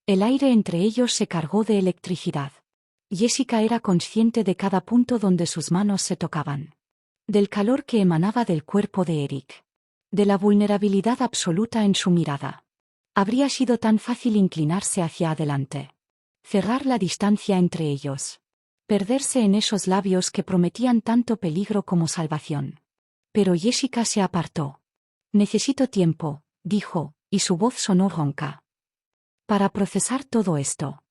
El aire entre ellos se cargó de electricidad. Jessica era consciente de cada punto donde sus manos se tocaban. Del calor que emanaba del cuerpo de Eric. De la vulnerabilidad absoluta en su mirada. Habría sido tan fácil inclinarse hacia adelante. Cerrar la distancia entre ellos. Perderse en esos labios que prometían tanto peligro como salvación. Pero Jessica se apartó. «Necesito tiempo», dijo, y su voz sonó ronca. «Para procesar todo esto».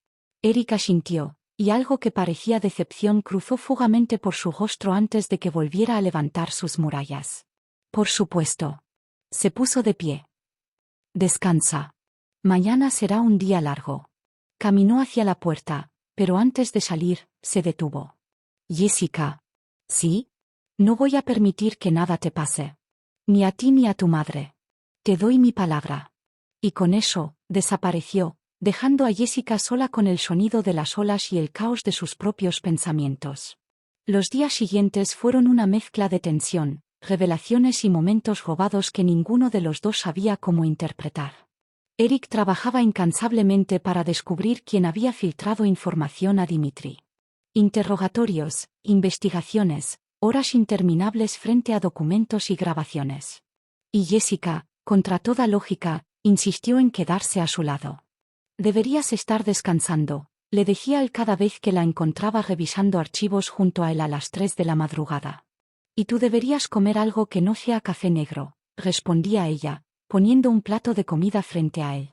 Eric asintió, y algo que parecía decepción cruzó fugamente por su rostro antes de que volviera a levantar sus murallas. «Por supuesto». Se puso de pie. «Descansa. Mañana será un día largo». Caminó hacia la puerta, pero antes de salir, se detuvo. «Jessica». «¿Sí? No voy a permitir que nada te pase. Ni a ti ni a tu madre. Te doy mi palabra». Y con eso, desapareció, dejando a Jessica sola con el sonido de las olas y el caos de sus propios pensamientos. Los días siguientes fueron una mezcla de tensión, revelaciones y momentos robados que ninguno de los dos sabía cómo interpretar. Eric trabajaba incansablemente para descubrir quién había filtrado información a Dimitri. Interrogatorios, investigaciones, Horas interminables frente a documentos y grabaciones. Y Jessica, contra toda lógica, insistió en quedarse a su lado. Deberías estar descansando, le decía él cada vez que la encontraba revisando archivos junto a él a las 3 de la madrugada. Y tú deberías comer algo que no sea café negro, respondía ella, poniendo un plato de comida frente a él.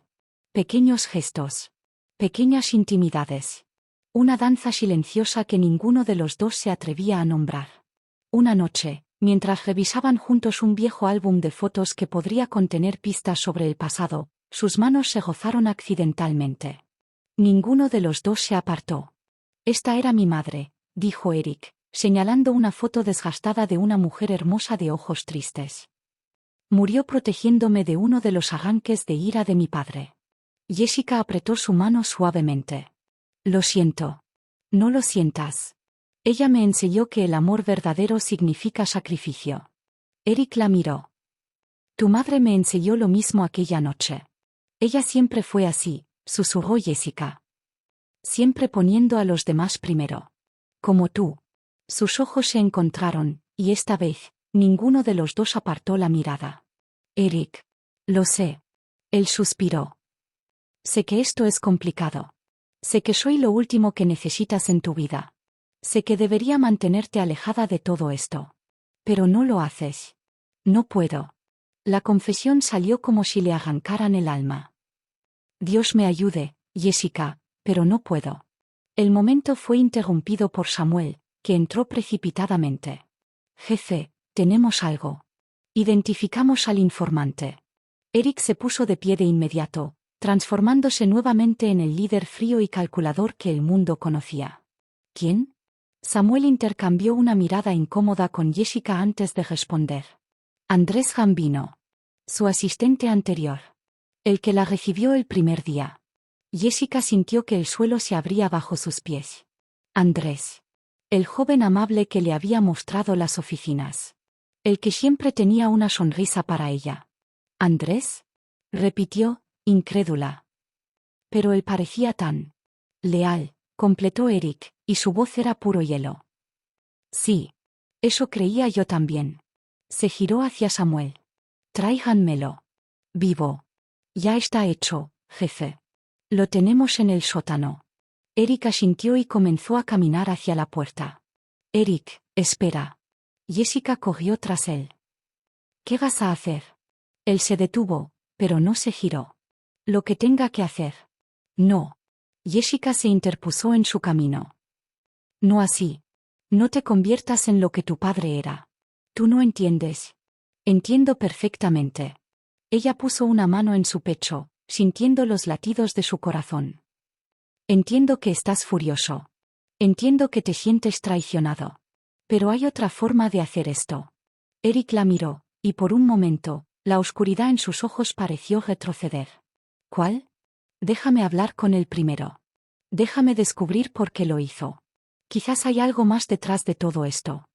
Pequeños gestos. Pequeñas intimidades. Una danza silenciosa que ninguno de los dos se atrevía a nombrar. Una noche, mientras revisaban juntos un viejo álbum de fotos que podría contener pistas sobre el pasado, sus manos se rozaron accidentalmente. Ninguno de los dos se apartó. Esta era mi madre, dijo Eric, señalando una foto desgastada de una mujer hermosa de ojos tristes. Murió protegiéndome de uno de los arranques de ira de mi padre. Jessica apretó su mano suavemente. Lo siento. No lo sientas. Ella me enseñó que el amor verdadero significa sacrificio. Eric la miró. Tu madre me enseñó lo mismo aquella noche. Ella siempre fue así, susurró Jessica. Siempre poniendo a los demás primero. Como tú. Sus ojos se encontraron, y esta vez, ninguno de los dos apartó la mirada. Eric. Lo sé. Él suspiró. Sé que esto es complicado. Sé que soy lo último que necesitas en tu vida. Sé que debería mantenerte alejada de todo esto. Pero no lo haces. No puedo. La confesión salió como si le arrancaran el alma. Dios me ayude, Jessica, pero no puedo. El momento fue interrumpido por Samuel, que entró precipitadamente. Jefe, tenemos algo. Identificamos al informante. Eric se puso de pie de inmediato, transformándose nuevamente en el líder frío y calculador que el mundo conocía. ¿Quién? Samuel intercambió una mirada incómoda con Jessica antes de responder. Andrés Gambino. Su asistente anterior. El que la recibió el primer día. Jessica sintió que el suelo se abría bajo sus pies. Andrés. El joven amable que le había mostrado las oficinas. El que siempre tenía una sonrisa para ella. ¿Andrés? Repitió, incrédula. Pero él parecía tan leal, completó Eric, y su voz era puro hielo. Sí. Eso creía yo también. Se giró hacia Samuel. Tráiganmelo. Vivo. Ya está hecho, jefe. Lo tenemos en el sótano. Eric asintió y comenzó a caminar hacia la puerta. Eric, espera. Jessica corrió tras él. ¿Qué vas a hacer? Él se detuvo, pero no se giró. Lo que tenga que hacer. No. Jessica se interpuso en su camino. No así. No te conviertas en lo que tu padre era. Tú no entiendes. Entiendo perfectamente. Ella puso una mano en su pecho, sintiendo los latidos de su corazón. Entiendo que estás furioso. Entiendo que te sientes traicionado. Pero hay otra forma de hacer esto. Eric la miró, y por un momento, la oscuridad en sus ojos pareció retroceder. ¿Cuál? Déjame hablar con él primero. Déjame descubrir por qué lo hizo. Quizás hay algo más detrás de todo esto.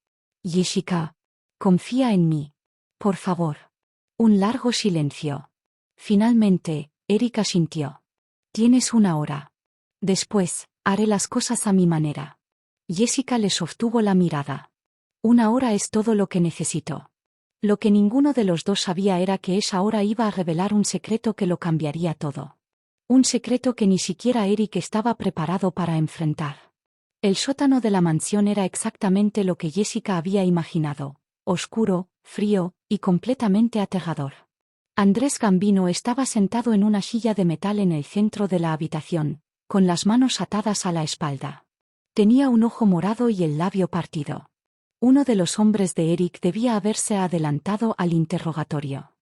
Jessica, confía en mí. Por favor. Un largo silencio. Finalmente, Eric asintió. Tienes una hora. Después, haré las cosas a mi manera. Jessica le sostuvo la mirada. Una hora es todo lo que necesito. Lo que ninguno de los dos sabía era que esa hora iba a revelar un secreto que lo cambiaría todo. Un secreto que ni siquiera Eric estaba preparado para enfrentar. El sótano de la mansión era exactamente lo que Jessica había imaginado, oscuro, frío, y completamente aterrador. Andrés Gambino estaba sentado en una silla de metal en el centro de la habitación, con las manos atadas a la espalda. Tenía un ojo morado y el labio partido. Uno de los hombres de Eric debía haberse adelantado al interrogatorio.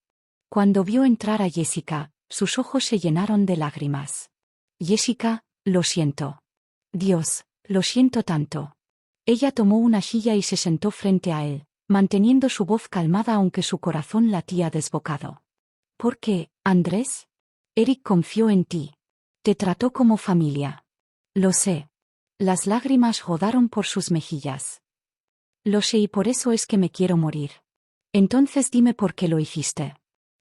Cuando vio entrar a Jessica, sus ojos se llenaron de lágrimas. Jessica, lo siento. Dios, lo siento tanto. Ella tomó una silla y se sentó frente a él, manteniendo su voz calmada aunque su corazón latía desbocado. ¿Por qué, Andrés? Eric confió en ti. Te trató como familia. Lo sé. Las lágrimas rodaron por sus mejillas. Lo sé y por eso es que me quiero morir. Entonces dime por qué lo hiciste.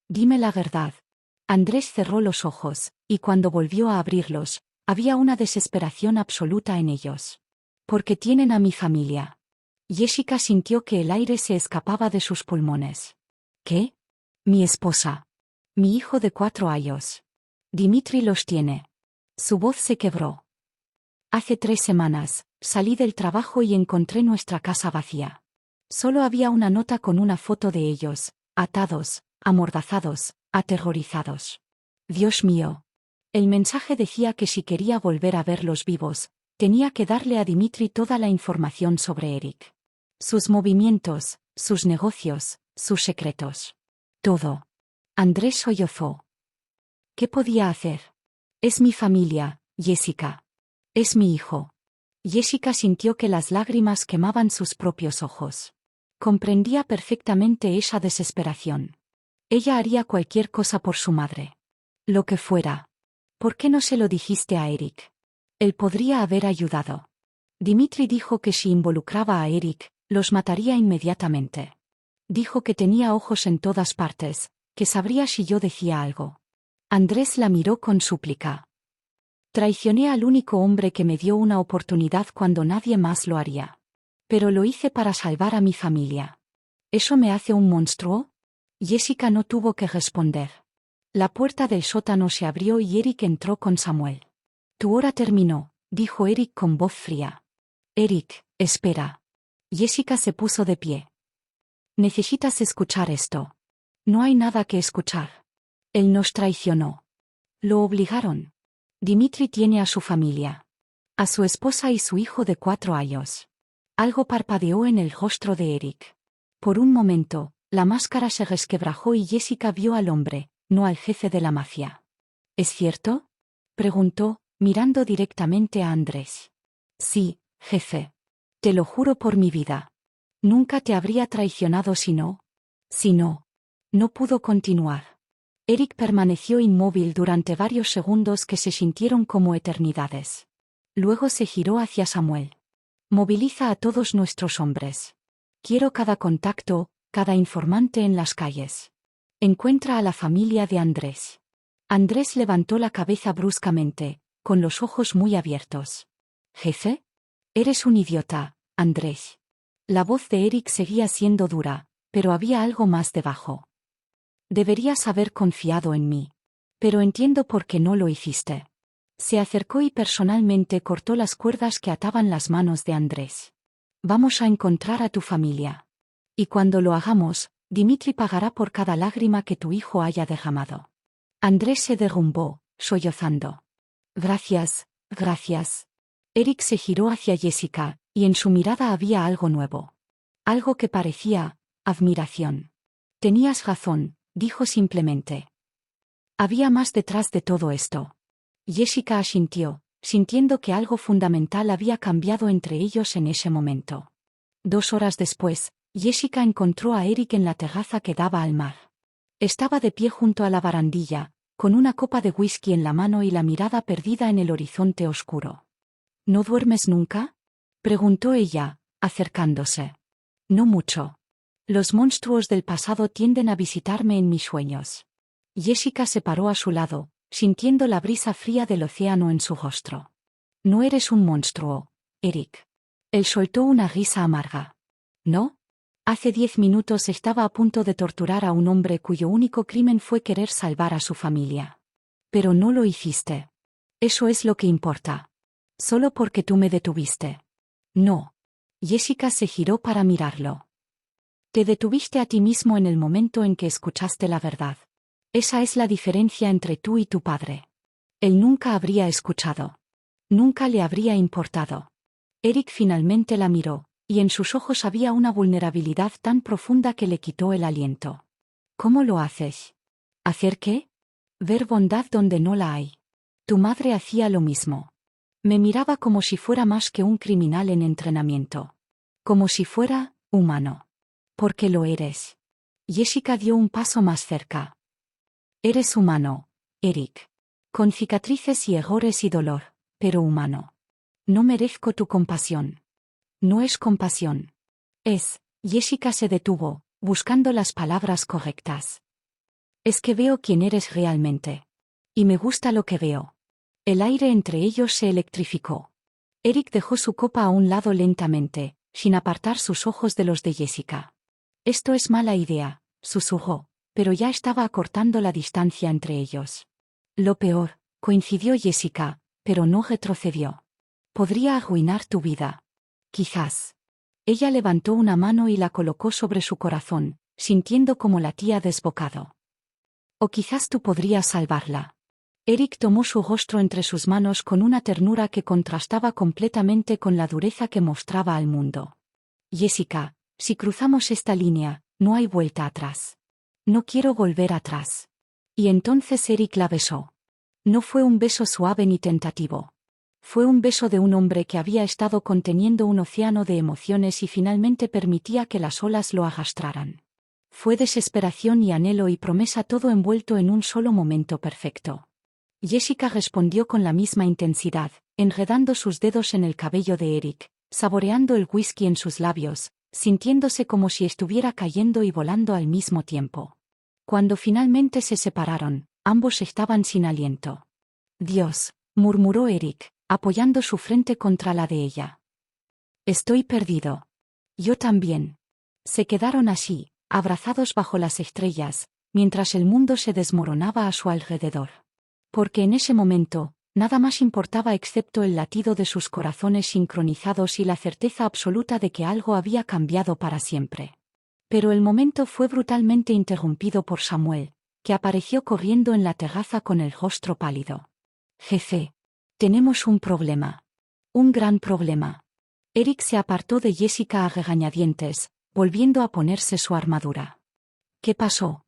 Dime la verdad. Andrés cerró los ojos, y cuando volvió a abrirlos, había una desesperación absoluta en ellos. Porque tienen a mi familia. Jessica sintió que el aire se escapaba de sus pulmones. ¿Qué? Mi esposa. Mi hijo de 4 años. Dimitri los tiene. Su voz se quebró. Hace 3 semanas, salí del trabajo y encontré nuestra casa vacía. Solo había una nota con una foto de ellos, atados, amordazados, aterrorizados. Dios mío. El mensaje decía que si quería volver a verlos vivos, tenía que darle a Dimitri toda la información sobre Eric. Sus movimientos, sus negocios, sus secretos. Todo. Andrés sollozó. ¿Qué podía hacer? Es mi familia, Jessica. Es mi hijo. Jessica sintió que las lágrimas quemaban sus propios ojos. Comprendía perfectamente esa desesperación. Ella haría cualquier cosa por su madre. Lo que fuera. ¿Por qué no se lo dijiste a Eric? Él podría haber ayudado. Dimitri dijo que si involucraba a Eric, los mataría inmediatamente. Dijo que tenía ojos en todas partes, que sabría si yo decía algo. Andrés la miró con súplica. Traicioné al único hombre que me dio una oportunidad cuando nadie más lo haría. Pero lo hice para salvar a mi familia. ¿Eso me hace un monstruo? Jessica no tuvo que responder. La puerta del sótano se abrió y Eric entró con Samuel. Tu hora terminó, dijo Eric con voz fría. Eric, espera. Jessica se puso de pie. Necesitas escuchar esto. No hay nada que escuchar. Él nos traicionó. Lo obligaron. Dimitri tiene a su familia. A su esposa y su hijo de 4 años. Algo parpadeó en el rostro de Eric. Por un momento, la máscara se resquebrajó y Jessica vio al hombre, no al jefe de la mafia. ¿Es cierto? Preguntó, mirando directamente a Andrés. Sí, jefe. Te lo juro por mi vida. Nunca te habría traicionado si no. Si no. No pudo continuar. Eric permaneció inmóvil durante varios segundos que se sintieron como eternidades. Luego se giró hacia Samuel. Moviliza a todos nuestros hombres. Quiero cada contacto, cada informante en las calles. Encuentra a la familia de Andrés. Andrés levantó la cabeza bruscamente, con los ojos muy abiertos. ¿Jefe? Eres un idiota, Andrés. La voz de Eric seguía siendo dura, pero había algo más debajo. Deberías haber confiado en mí. Pero entiendo por qué no lo hiciste. Se acercó y personalmente cortó las cuerdas que ataban las manos de Andrés. Vamos a encontrar a tu familia. Y cuando lo hagamos, Dimitri pagará por cada lágrima que tu hijo haya derramado. Andrés se derrumbó, sollozando. Gracias, gracias. Eric se giró hacia Jessica, y en su mirada había algo nuevo. Algo que parecía admiración. Tenías razón, dijo simplemente. Había más detrás de todo esto. Jessica asintió, sintiendo que algo fundamental había cambiado entre ellos en ese momento. 2 horas después, Jessica encontró a Eric en la terraza que daba al mar. Estaba de pie junto a la barandilla, con una copa de whisky en la mano y la mirada perdida en el horizonte oscuro. ¿No duermes nunca? Preguntó ella, acercándose. No mucho. Los monstruos del pasado tienden a visitarme en mis sueños. Jessica se paró a su lado, sintiendo la brisa fría del océano en su rostro. No eres un monstruo, Eric. Él soltó una risa amarga. ¿No? Hace 10 minutos estaba a punto de torturar a un hombre cuyo único crimen fue querer salvar a su familia. Pero no lo hiciste. Eso es lo que importa. Solo porque tú me detuviste. No. Jessica se giró para mirarlo. Te detuviste a ti mismo en el momento en que escuchaste la verdad. Esa es la diferencia entre tú y tu padre. Él nunca habría escuchado. Nunca le habría importado. Eric finalmente la miró, y en sus ojos había una vulnerabilidad tan profunda que le quitó el aliento. ¿Cómo lo haces? ¿Hacer qué? Ver bondad donde no la hay. Tu madre hacía lo mismo. Me miraba como si fuera más que un criminal en entrenamiento. Como si fuera humano. Porque lo eres. Jessica dio un paso más cerca. Eres humano, Eric. Con cicatrices y errores y dolor, pero humano. No merezco tu compasión. No es compasión. Es. Jessica se detuvo, buscando las palabras correctas. Es que veo quién eres realmente. Y me gusta lo que veo. El aire entre ellos se electrificó. Eric dejó su copa a un lado lentamente, sin apartar sus ojos de los de Jessica. Esto es mala idea, susurró, pero ya estaba acortando la distancia entre ellos. Lo peor, coincidió Jessica, pero no retrocedió. Podría arruinar tu vida. Quizás. Ella levantó una mano y la colocó sobre su corazón, sintiendo como latía desbocado. O quizás tú podrías salvarla. Eric tomó su rostro entre sus manos con una ternura que contrastaba completamente con la dureza que mostraba al mundo. Jessica, si cruzamos esta línea, no hay vuelta atrás. No quiero volver atrás. Y entonces Eric la besó. No fue un beso suave ni tentativo. Fue un beso de un hombre que había estado conteniendo un océano de emociones y finalmente permitía que las olas lo arrastraran. Fue desesperación y anhelo y promesa todo envuelto en un solo momento perfecto. Jessica respondió con la misma intensidad, enredando sus dedos en el cabello de Eric, saboreando el whisky en sus labios, sintiéndose como si estuviera cayendo y volando al mismo tiempo. Cuando finalmente se separaron, ambos estaban sin aliento. Dios, murmuró Eric, apoyando su frente contra la de ella. Estoy perdido. Yo también. Se quedaron así, abrazados bajo las estrellas, mientras el mundo se desmoronaba a su alrededor. Porque en ese momento, nada más importaba excepto el latido de sus corazones sincronizados y la certeza absoluta de que algo había cambiado para siempre. Pero el momento fue brutalmente interrumpido por Samuel, que apareció corriendo en la terraza con el rostro pálido. Jefe. Tenemos un problema. Un gran problema. Eric se apartó de Jessica a regañadientes, volviendo a ponerse su armadura. ¿Qué pasó?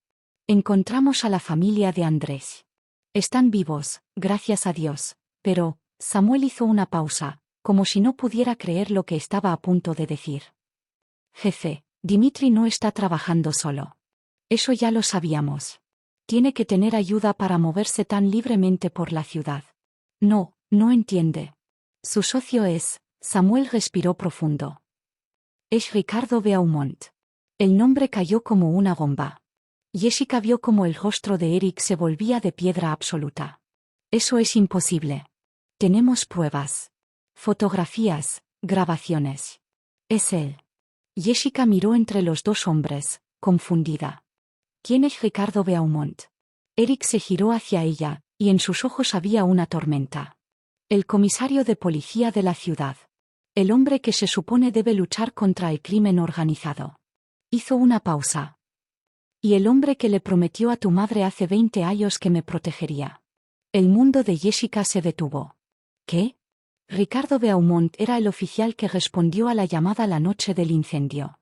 Encontramos a la familia de Andrés. Están vivos, gracias a Dios, pero, Samuel hizo una pausa, como si no pudiera creer lo que estaba a punto de decir. Jefe, Dimitri no está trabajando solo. Eso ya lo sabíamos. Tiene que tener ayuda para moverse tan libremente por la ciudad. No entiende. Su socio es, Samuel respiró profundo. Es Ricardo Beaumont. El nombre cayó como una bomba. Jessica vio como el rostro de Eric se volvía de piedra absoluta. Eso es imposible. Tenemos pruebas. Fotografías, grabaciones. Es él. Jessica miró entre los dos hombres, confundida. ¿Quién es Ricardo Beaumont? Eric se giró hacia ella, y en sus ojos había una tormenta. El comisario de policía de la ciudad. El hombre que se supone debe luchar contra el crimen organizado. Hizo una pausa. Y el hombre que le prometió a tu madre hace 20 años que me protegería. El mundo de Jessica se detuvo. ¿Qué? Ricardo Beaumont era el oficial que respondió a la llamada la noche del incendio.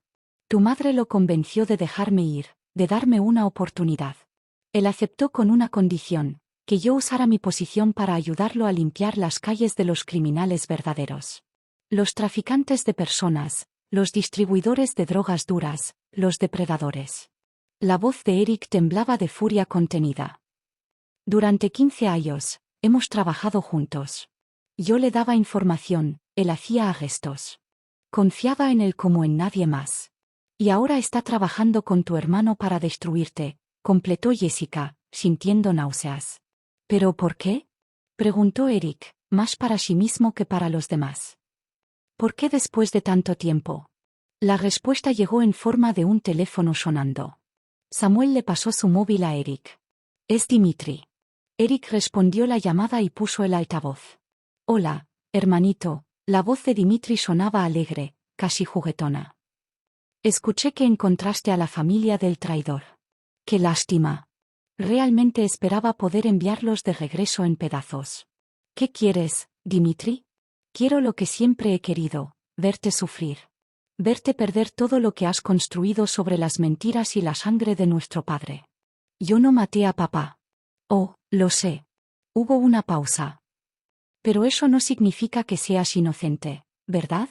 Tu madre lo convenció de dejarme ir, de darme una oportunidad. Él aceptó con una condición, que yo usara mi posición para ayudarlo a limpiar las calles de los criminales verdaderos. Los traficantes de personas, los distribuidores de drogas duras, los depredadores. La voz de Eric temblaba de furia contenida. Durante 15 años, hemos trabajado juntos. Yo le daba información, él hacía arrestos. Confiaba en él como en nadie más. Y ahora está trabajando con tu hermano para destruirte, completó Jessica, sintiendo náuseas. ¿Pero por qué? Preguntó Eric, más para sí mismo que para los demás. ¿Por qué después de tanto tiempo? La respuesta llegó en forma de un teléfono sonando. Samuel le pasó su móvil a Eric. Es Dimitri. Eric respondió la llamada y puso el altavoz. Hola, hermanito, la voz de Dimitri sonaba alegre, casi juguetona. Escuché que encontraste a la familia del traidor. ¡Qué lástima! Realmente esperaba poder enviarlos de regreso en pedazos. ¿Qué quieres, Dimitri? Quiero lo que siempre he querido, verte sufrir. Verte perder todo lo que has construido sobre las mentiras y la sangre de nuestro padre. Yo no maté a papá. Oh, lo sé. Hubo una pausa. Pero eso no significa que seas inocente, ¿verdad?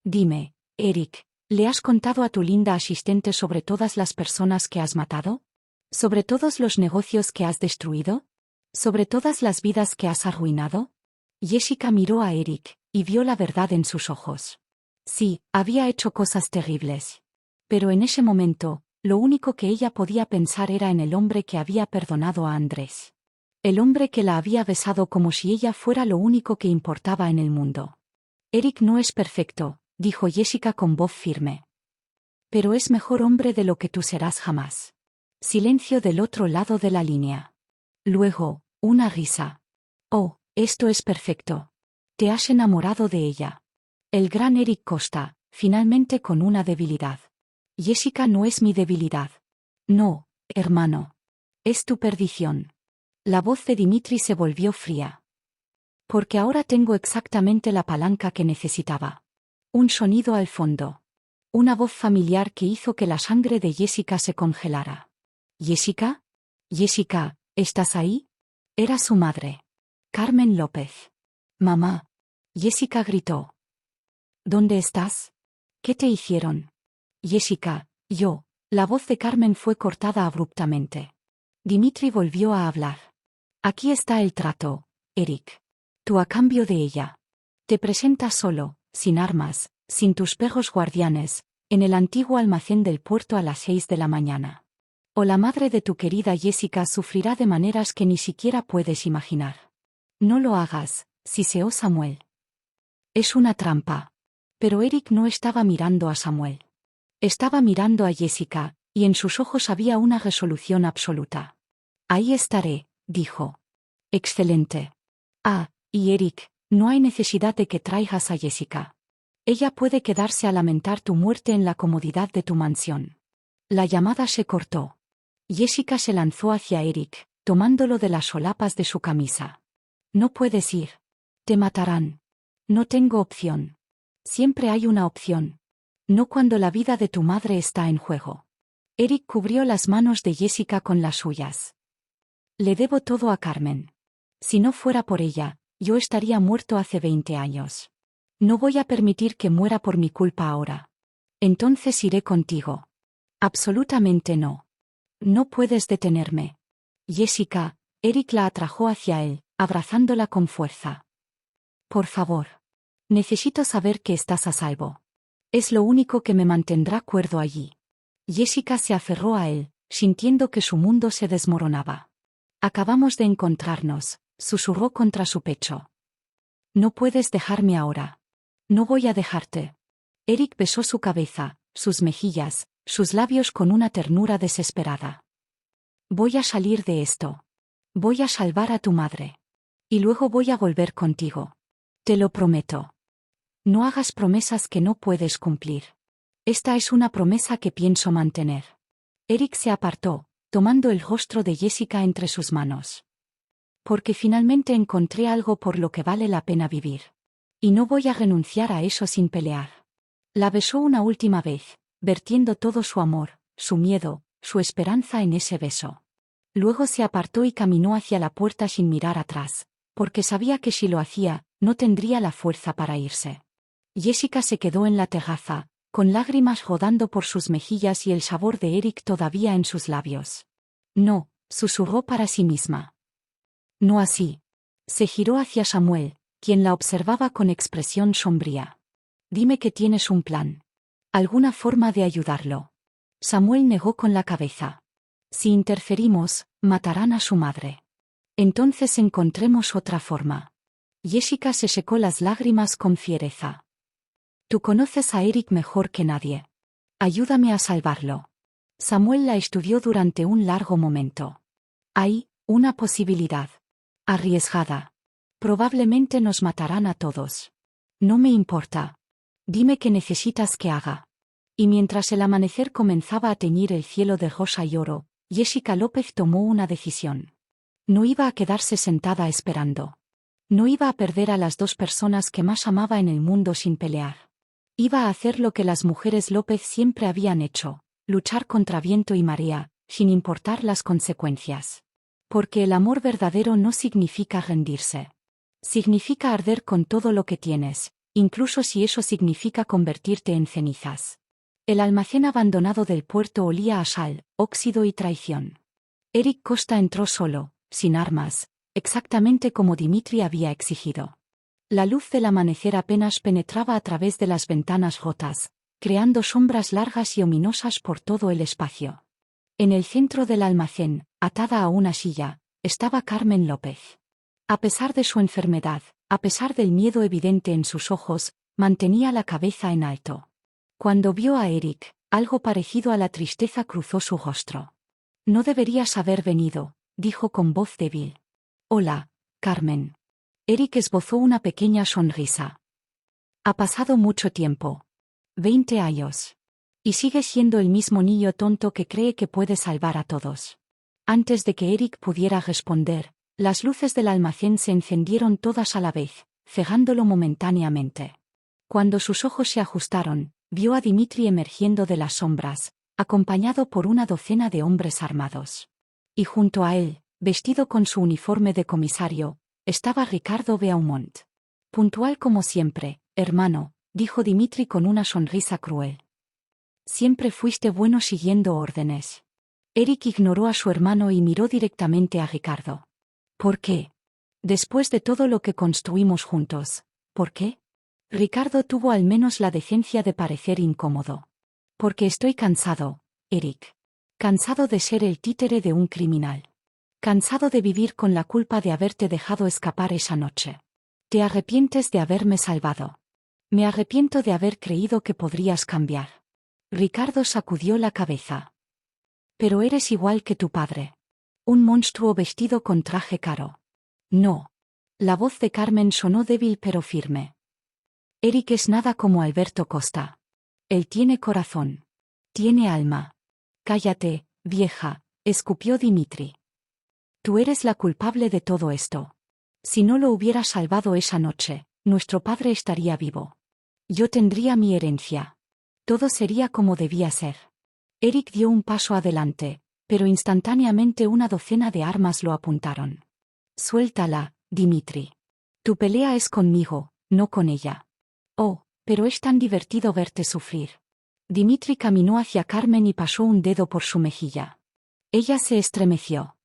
Dime, Eric, ¿le has contado a tu linda asistente sobre todas las personas que has matado? ¿Sobre todos los negocios que has destruido? ¿Sobre todas las vidas que has arruinado? Jessica miró a Eric, y vio la verdad en sus ojos. Sí, había hecho cosas terribles. Pero en ese momento, lo único que ella podía pensar era en el hombre que había perdonado a Andrés. El hombre que la había besado como si ella fuera lo único que importaba en el mundo. Eric no es perfecto, dijo Jessica con voz firme. Pero es mejor hombre de lo que tú serás jamás. Silencio del otro lado de la línea. Luego, una risa. Oh, esto es perfecto. Te has enamorado de ella. El gran Eric Costa, finalmente con una debilidad. Jessica no es mi debilidad. No, hermano. Es tu perdición. La voz de Dimitri se volvió fría. Porque ahora tengo exactamente la palanca que necesitaba. Un sonido al fondo. Una voz familiar que hizo que la sangre de Jessica se congelara. ¿Jessica? Jessica, ¿estás ahí? Era su madre. Carmen López. Mamá. Jessica gritó. ¿Dónde estás? ¿Qué te hicieron? Jessica, yo. La voz de Carmen fue cortada abruptamente. Dimitri volvió a hablar. Aquí está el trato, Eric. Tú a cambio de ella. Te presentas solo, sin armas, sin tus perros guardianes, en el antiguo almacén del puerto a las 6 de la mañana. O la madre de tu querida Jessica sufrirá de maneras que ni siquiera puedes imaginar. No lo hagas, siseó Samuel. Es una trampa. Pero Eric no estaba mirando a Samuel. Estaba mirando a Jessica, y en sus ojos había una resolución absoluta. Ahí estaré, dijo. Excelente. Ah, y Eric, no hay necesidad de que traigas a Jessica. Ella puede quedarse a lamentar tu muerte en la comodidad de tu mansión. La llamada se cortó. Jessica se lanzó hacia Eric, tomándolo de las solapas de su camisa. No puedes ir. Te matarán. No tengo opción. Siempre hay una opción. No cuando la vida de tu madre está en juego. Eric cubrió las manos de Jessica con las suyas. Le debo todo a Carmen. Si no fuera por ella, yo estaría muerto hace 20 años. No voy a permitir que muera por mi culpa ahora. Entonces iré contigo. Absolutamente no. No puedes detenerme. Jessica, Eric la atrajo hacia él, abrazándola con fuerza. Por favor. Necesito saber que estás a salvo. Es lo único que me mantendrá cuerdo allí. Jessica se aferró a él, sintiendo que su mundo se desmoronaba. Acabamos de encontrarnos, susurró contra su pecho. No puedes dejarme ahora. No voy a dejarte. Eric besó su cabeza, sus mejillas, sus labios con una ternura desesperada. Voy a salir de esto. Voy a salvar a tu madre. Y luego voy a volver contigo. Te lo prometo. No hagas promesas que no puedes cumplir. Esta es una promesa que pienso mantener. Eric se apartó, tomando el rostro de Jessica entre sus manos. Porque finalmente encontré algo por lo que vale la pena vivir. Y no voy a renunciar a eso sin pelear. La besó una última vez, vertiendo todo su amor, su miedo, su esperanza en ese beso. Luego se apartó y caminó hacia la puerta sin mirar atrás, porque sabía que si lo hacía, no tendría la fuerza para irse. Jessica se quedó en la terraza, con lágrimas rodando por sus mejillas y el sabor de Eric todavía en sus labios. No, susurró para sí misma. No así. Se giró hacia Samuel, quien la observaba con expresión sombría. Dime que tienes un plan. ¿Alguna forma de ayudarlo? Samuel negó con la cabeza. Si interferimos, matarán a su madre. Entonces encontremos otra forma. Jessica se secó las lágrimas con fiereza. Tú conoces a Eric mejor que nadie. Ayúdame a salvarlo. Samuel la estudió durante un largo momento. Hay una posibilidad. Arriesgada. Probablemente nos matarán a todos. No me importa. Dime qué necesitas que haga. Y mientras el amanecer comenzaba a teñir el cielo de rosa y oro, Jessica López tomó una decisión. No iba a quedarse sentada esperando. No iba a perder a las dos personas que más amaba en el mundo sin pelear. Iba a hacer lo que las mujeres López siempre habían hecho, luchar contra viento y marea, sin importar las consecuencias. Porque el amor verdadero no significa rendirse. Significa arder con todo lo que tienes, incluso si eso significa convertirte en cenizas. El almacén abandonado del puerto olía a sal, óxido y traición. Eric Costa entró solo, sin armas, exactamente como Dimitri había exigido. La luz del amanecer apenas penetraba a través de las ventanas rotas, creando sombras largas y ominosas por todo el espacio. En el centro del almacén, atada a una silla, estaba Carmen López. A pesar de su enfermedad, a pesar del miedo evidente en sus ojos, Mantenía la cabeza en alto. Cuando vio a Eric, algo parecido a la tristeza cruzó su rostro. No deberías haber venido, dijo con voz débil. Hola, Carmen. Eric esbozó una pequeña sonrisa. Ha pasado mucho tiempo. 20 años. Y sigue siendo el mismo niño tonto que cree que puede salvar a todos. Antes de que Eric pudiera responder, las luces del almacén se encendieron todas a la vez, cegándolo momentáneamente. Cuando sus ojos se ajustaron, vio a Dimitri emergiendo de las sombras, acompañado por una docena de hombres armados. Y junto a él, vestido con su uniforme de comisario, estaba Ricardo Beaumont. Puntual como siempre, hermano, dijo Dimitri con una sonrisa cruel. Siempre fuiste bueno siguiendo órdenes. Eric ignoró a su hermano y miró directamente a Ricardo. ¿Por qué? Después de todo lo que construimos juntos, ¿por qué? Ricardo tuvo al menos la decencia de parecer incómodo. Porque estoy cansado, Eric. Cansado de ser el títere de un criminal. Cansado de vivir con la culpa de haberte dejado escapar esa noche. ¿Te arrepientes de haberme salvado? Me arrepiento de haber creído que podrías cambiar. Ricardo sacudió la cabeza. Pero eres igual que tu padre. Un monstruo vestido con traje caro. No. La voz de Carmen sonó débil pero firme. Eric es nada como Alberto Costa. Él tiene corazón. Tiene alma. Cállate, vieja, escupió Dimitri. Tú eres la culpable de todo esto. Si no lo hubieras salvado esa noche, nuestro padre estaría vivo. Yo tendría mi herencia. Todo sería como debía ser. Eric dio un paso adelante, pero instantáneamente una docena de armas lo apuntaron. Suéltala, Dimitri. Tu pelea es conmigo, no con ella. Oh, pero es tan divertido verte sufrir. Dimitri caminó hacia Carmen y pasó un dedo por su mejilla. Ella se estremeció.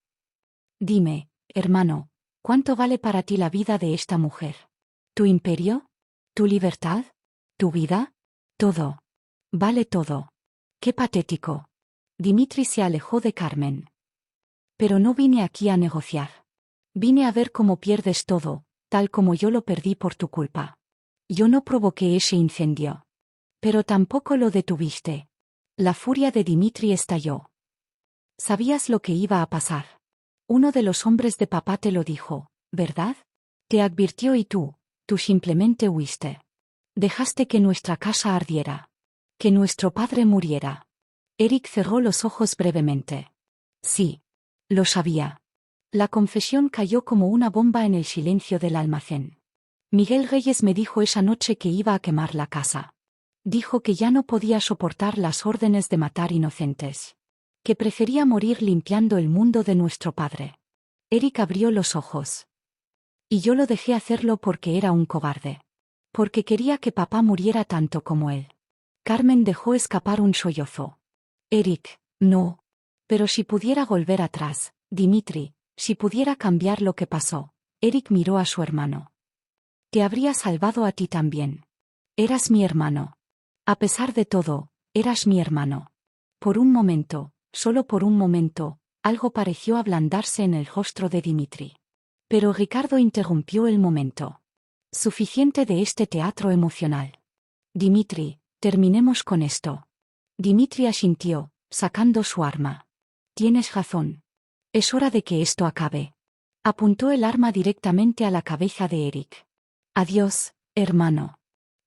Dime, hermano, ¿cuánto vale para ti la vida de esta mujer? ¿Tu imperio? ¿Tu libertad? ¿Tu vida? Todo. Vale todo. Qué patético. Dimitri se alejó de Carmen. Pero no vine aquí a negociar. Vine a ver cómo pierdes todo, tal como yo lo perdí por tu culpa. Yo no provoqué ese incendio. Pero tampoco lo detuviste. La furia de Dimitri estalló. Sabías lo que iba a pasar. Uno de los hombres de papá te lo dijo, ¿verdad? Te advirtió y tú simplemente huiste. Dejaste que nuestra casa ardiera. Que nuestro padre muriera. Eric cerró los ojos brevemente. Sí. Lo sabía. La confesión cayó como una bomba en el silencio del almacén. Miguel Reyes me dijo esa noche que iba a quemar la casa. Dijo que ya no podía soportar las órdenes de matar inocentes. Que prefería morir limpiando el mundo de nuestro padre. Eric abrió los ojos. Y yo lo dejé hacerlo porque era un cobarde. Porque quería que papá muriera tanto como él. Carmen dejó escapar un sollozo. Eric, no. Pero si pudiera volver atrás, Dimitri, si pudiera cambiar lo que pasó. Eric miró a su hermano. Te habría salvado a ti también. Eras mi hermano. A pesar de todo, eras mi hermano. Por un momento, solo por un momento, algo pareció ablandarse en el rostro de Dimitri. Pero Ricardo interrumpió el momento. Suficiente de este teatro emocional. Dimitri, terminemos con esto. Dimitri asintió, sacando su arma. Tienes razón. Es hora de que esto acabe. Apuntó el arma directamente a la cabeza de Eric. Adiós, hermano.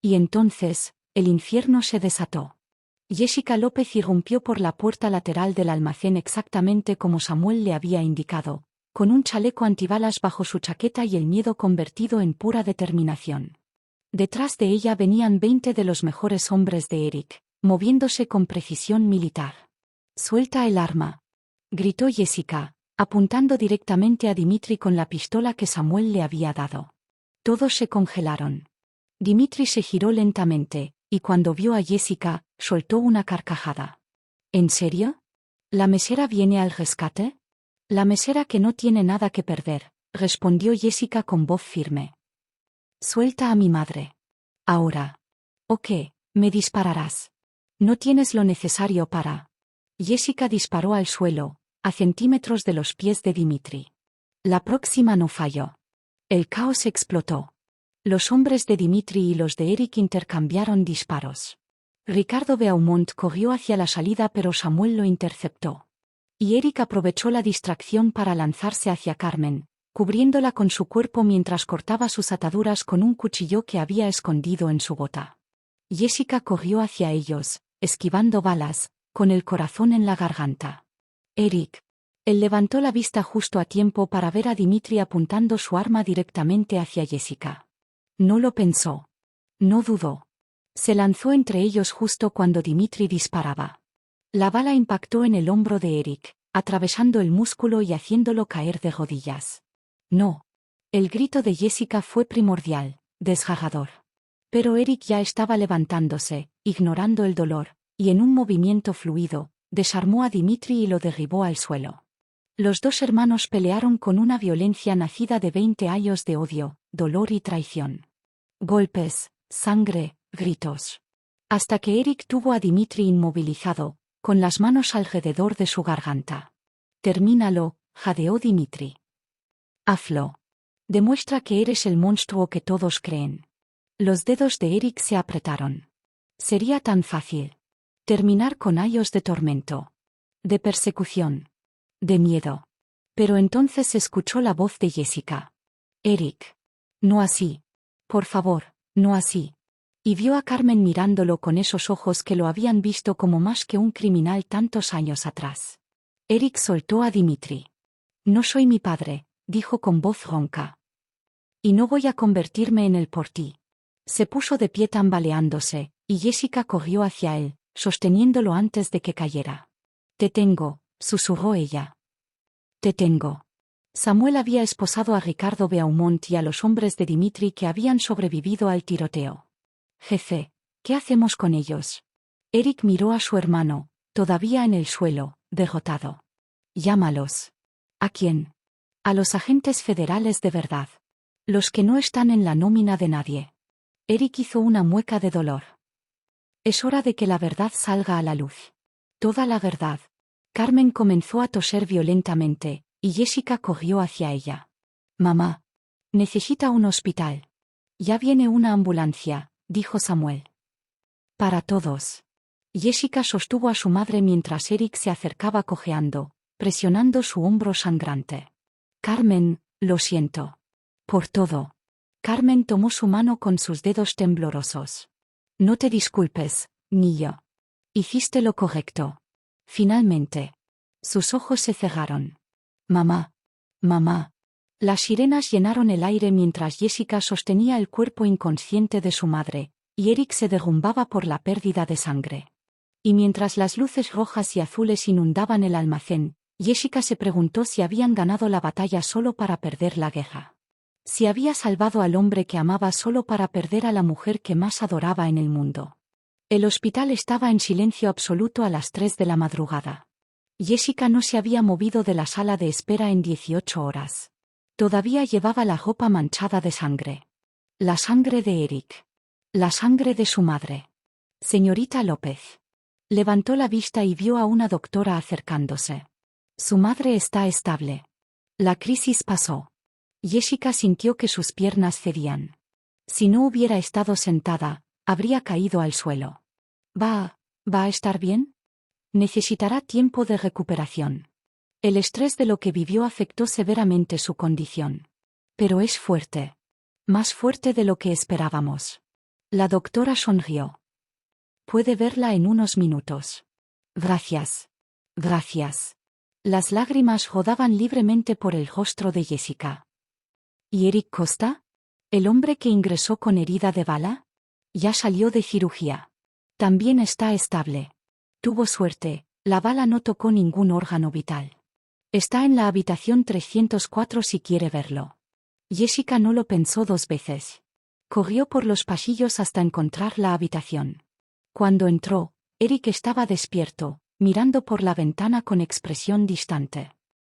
Y entonces, el infierno se desató. Jessica López irrumpió por la puerta lateral del almacén exactamente como Samuel le había indicado, con un chaleco antibalas bajo su chaqueta y el miedo convertido en pura determinación. Detrás de ella venían 20 de los mejores hombres de Eric, moviéndose con precisión militar. «Suelta el arma», gritó Jessica, apuntando directamente a Dimitri con la pistola que Samuel le había dado. Todos se congelaron. Dimitri se giró lentamente, y cuando vio a Jessica, soltó una carcajada. ¿En serio? ¿La mesera viene al rescate? La mesera que no tiene nada que perder, respondió Jessica con voz firme. Suelta a mi madre. Ahora. ¿O qué? ¿Me dispararás? No tienes lo necesario para... Jessica disparó al suelo, a centímetros de los pies de Dimitri. La próxima no falló. El caos explotó. Los hombres de Dimitri y los de Eric intercambiaron disparos. Ricardo Beaumont corrió hacia la salida pero Samuel lo interceptó. Y Eric aprovechó la distracción para lanzarse hacia Carmen, cubriéndola con su cuerpo mientras cortaba sus ataduras con un cuchillo que había escondido en su bota. Jessica corrió hacia ellos, esquivando balas, con el corazón en la garganta. Eric. Él levantó la vista justo a tiempo para ver a Dimitri apuntando su arma directamente hacia Jessica. No lo pensó. No dudó. Se lanzó entre ellos justo cuando Dimitri disparaba. La bala impactó en el hombro de Eric, atravesando el músculo y haciéndolo caer de rodillas. No. El grito de Jessica fue primordial, desgarrador. Pero Eric ya estaba levantándose, ignorando el dolor, y en un movimiento fluido, desarmó a Dimitri y lo derribó al suelo. Los dos hermanos pelearon con una violencia nacida de 20 años de odio, dolor y traición. Golpes, sangre, gritos. Hasta que Eric tuvo a Dimitri inmovilizado, con las manos alrededor de su garganta. Termínalo, jadeó Dimitri. Hazlo. Demuestra que eres el monstruo que todos creen. Los dedos de Eric se apretaron. Sería tan fácil. Terminar con años de tormento. De persecución. De miedo. Pero entonces escuchó la voz de Jessica. Eric. No así. Por favor, no así. Y vio a Carmen mirándolo con esos ojos que lo habían visto como más que un criminal tantos años atrás. Eric soltó a Dimitri. No soy mi padre, dijo con voz ronca. Y no voy a convertirme en él por ti. Se puso de pie tambaleándose, y Jessica corrió hacia él, sosteniéndolo antes de que cayera. Te tengo, susurró ella. Te tengo. Samuel había esposado a Ricardo Beaumont y a los hombres de Dimitri que habían sobrevivido al tiroteo. Jefe, ¿qué hacemos con ellos? Eric miró a su hermano, todavía en el suelo, derrotado. Llámalos. ¿A quién? A los agentes federales de verdad. Los que no están en la nómina de nadie. Eric hizo una mueca de dolor. Es hora de que la verdad salga a la luz. Toda la verdad. Carmen comenzó a toser violentamente, y Jessica corrió hacia ella. Mamá. Necesita un hospital. Ya viene una ambulancia, dijo Samuel. Para todos. Jessica sostuvo a su madre mientras Eric se acercaba cojeando, presionando su hombro sangrante. Carmen, lo siento. Por todo. Carmen tomó su mano con sus dedos temblorosos. No te disculpes, niño. Hiciste lo correcto. Finalmente. Sus ojos se cerraron. Mamá. Mamá. Las sirenas llenaron el aire mientras Jessica sostenía el cuerpo inconsciente de su madre, y Eric se derrumbaba por la pérdida de sangre. Y mientras las luces rojas y azules inundaban el almacén, Jessica se preguntó si habían ganado la batalla solo para perder la guerra. Si había salvado al hombre que amaba solo para perder a la mujer que más adoraba en el mundo. El hospital estaba en silencio absoluto a las 3 de la madrugada. Jessica no se había movido de la sala de espera en 18 horas. Todavía llevaba la ropa manchada de sangre. La sangre de Eric. La sangre de su madre. Señorita López. Levantó la vista y vio a una doctora acercándose. Su madre está estable. La crisis pasó. Jessica sintió que sus piernas cedían. Si no hubiera estado sentada, habría caído al suelo. ¿Va a estar bien? Necesitará tiempo de recuperación. El estrés de lo que vivió afectó severamente su condición. Pero es fuerte. Más fuerte de lo que esperábamos. La doctora sonrió. Puede verla en unos minutos. Gracias. Gracias. Las lágrimas rodaban libremente por el rostro de Jessica. ¿Y Eric Costa? ¿El hombre que ingresó con herida de bala? Ya salió de cirugía. También está estable. Tuvo suerte, la bala no tocó ningún órgano vital. Está en la habitación 304 si quiere verlo. Jessica no lo pensó 2 veces. Corrió por los pasillos hasta encontrar la habitación. Cuando entró, Eric estaba despierto, mirando por la ventana con expresión distante.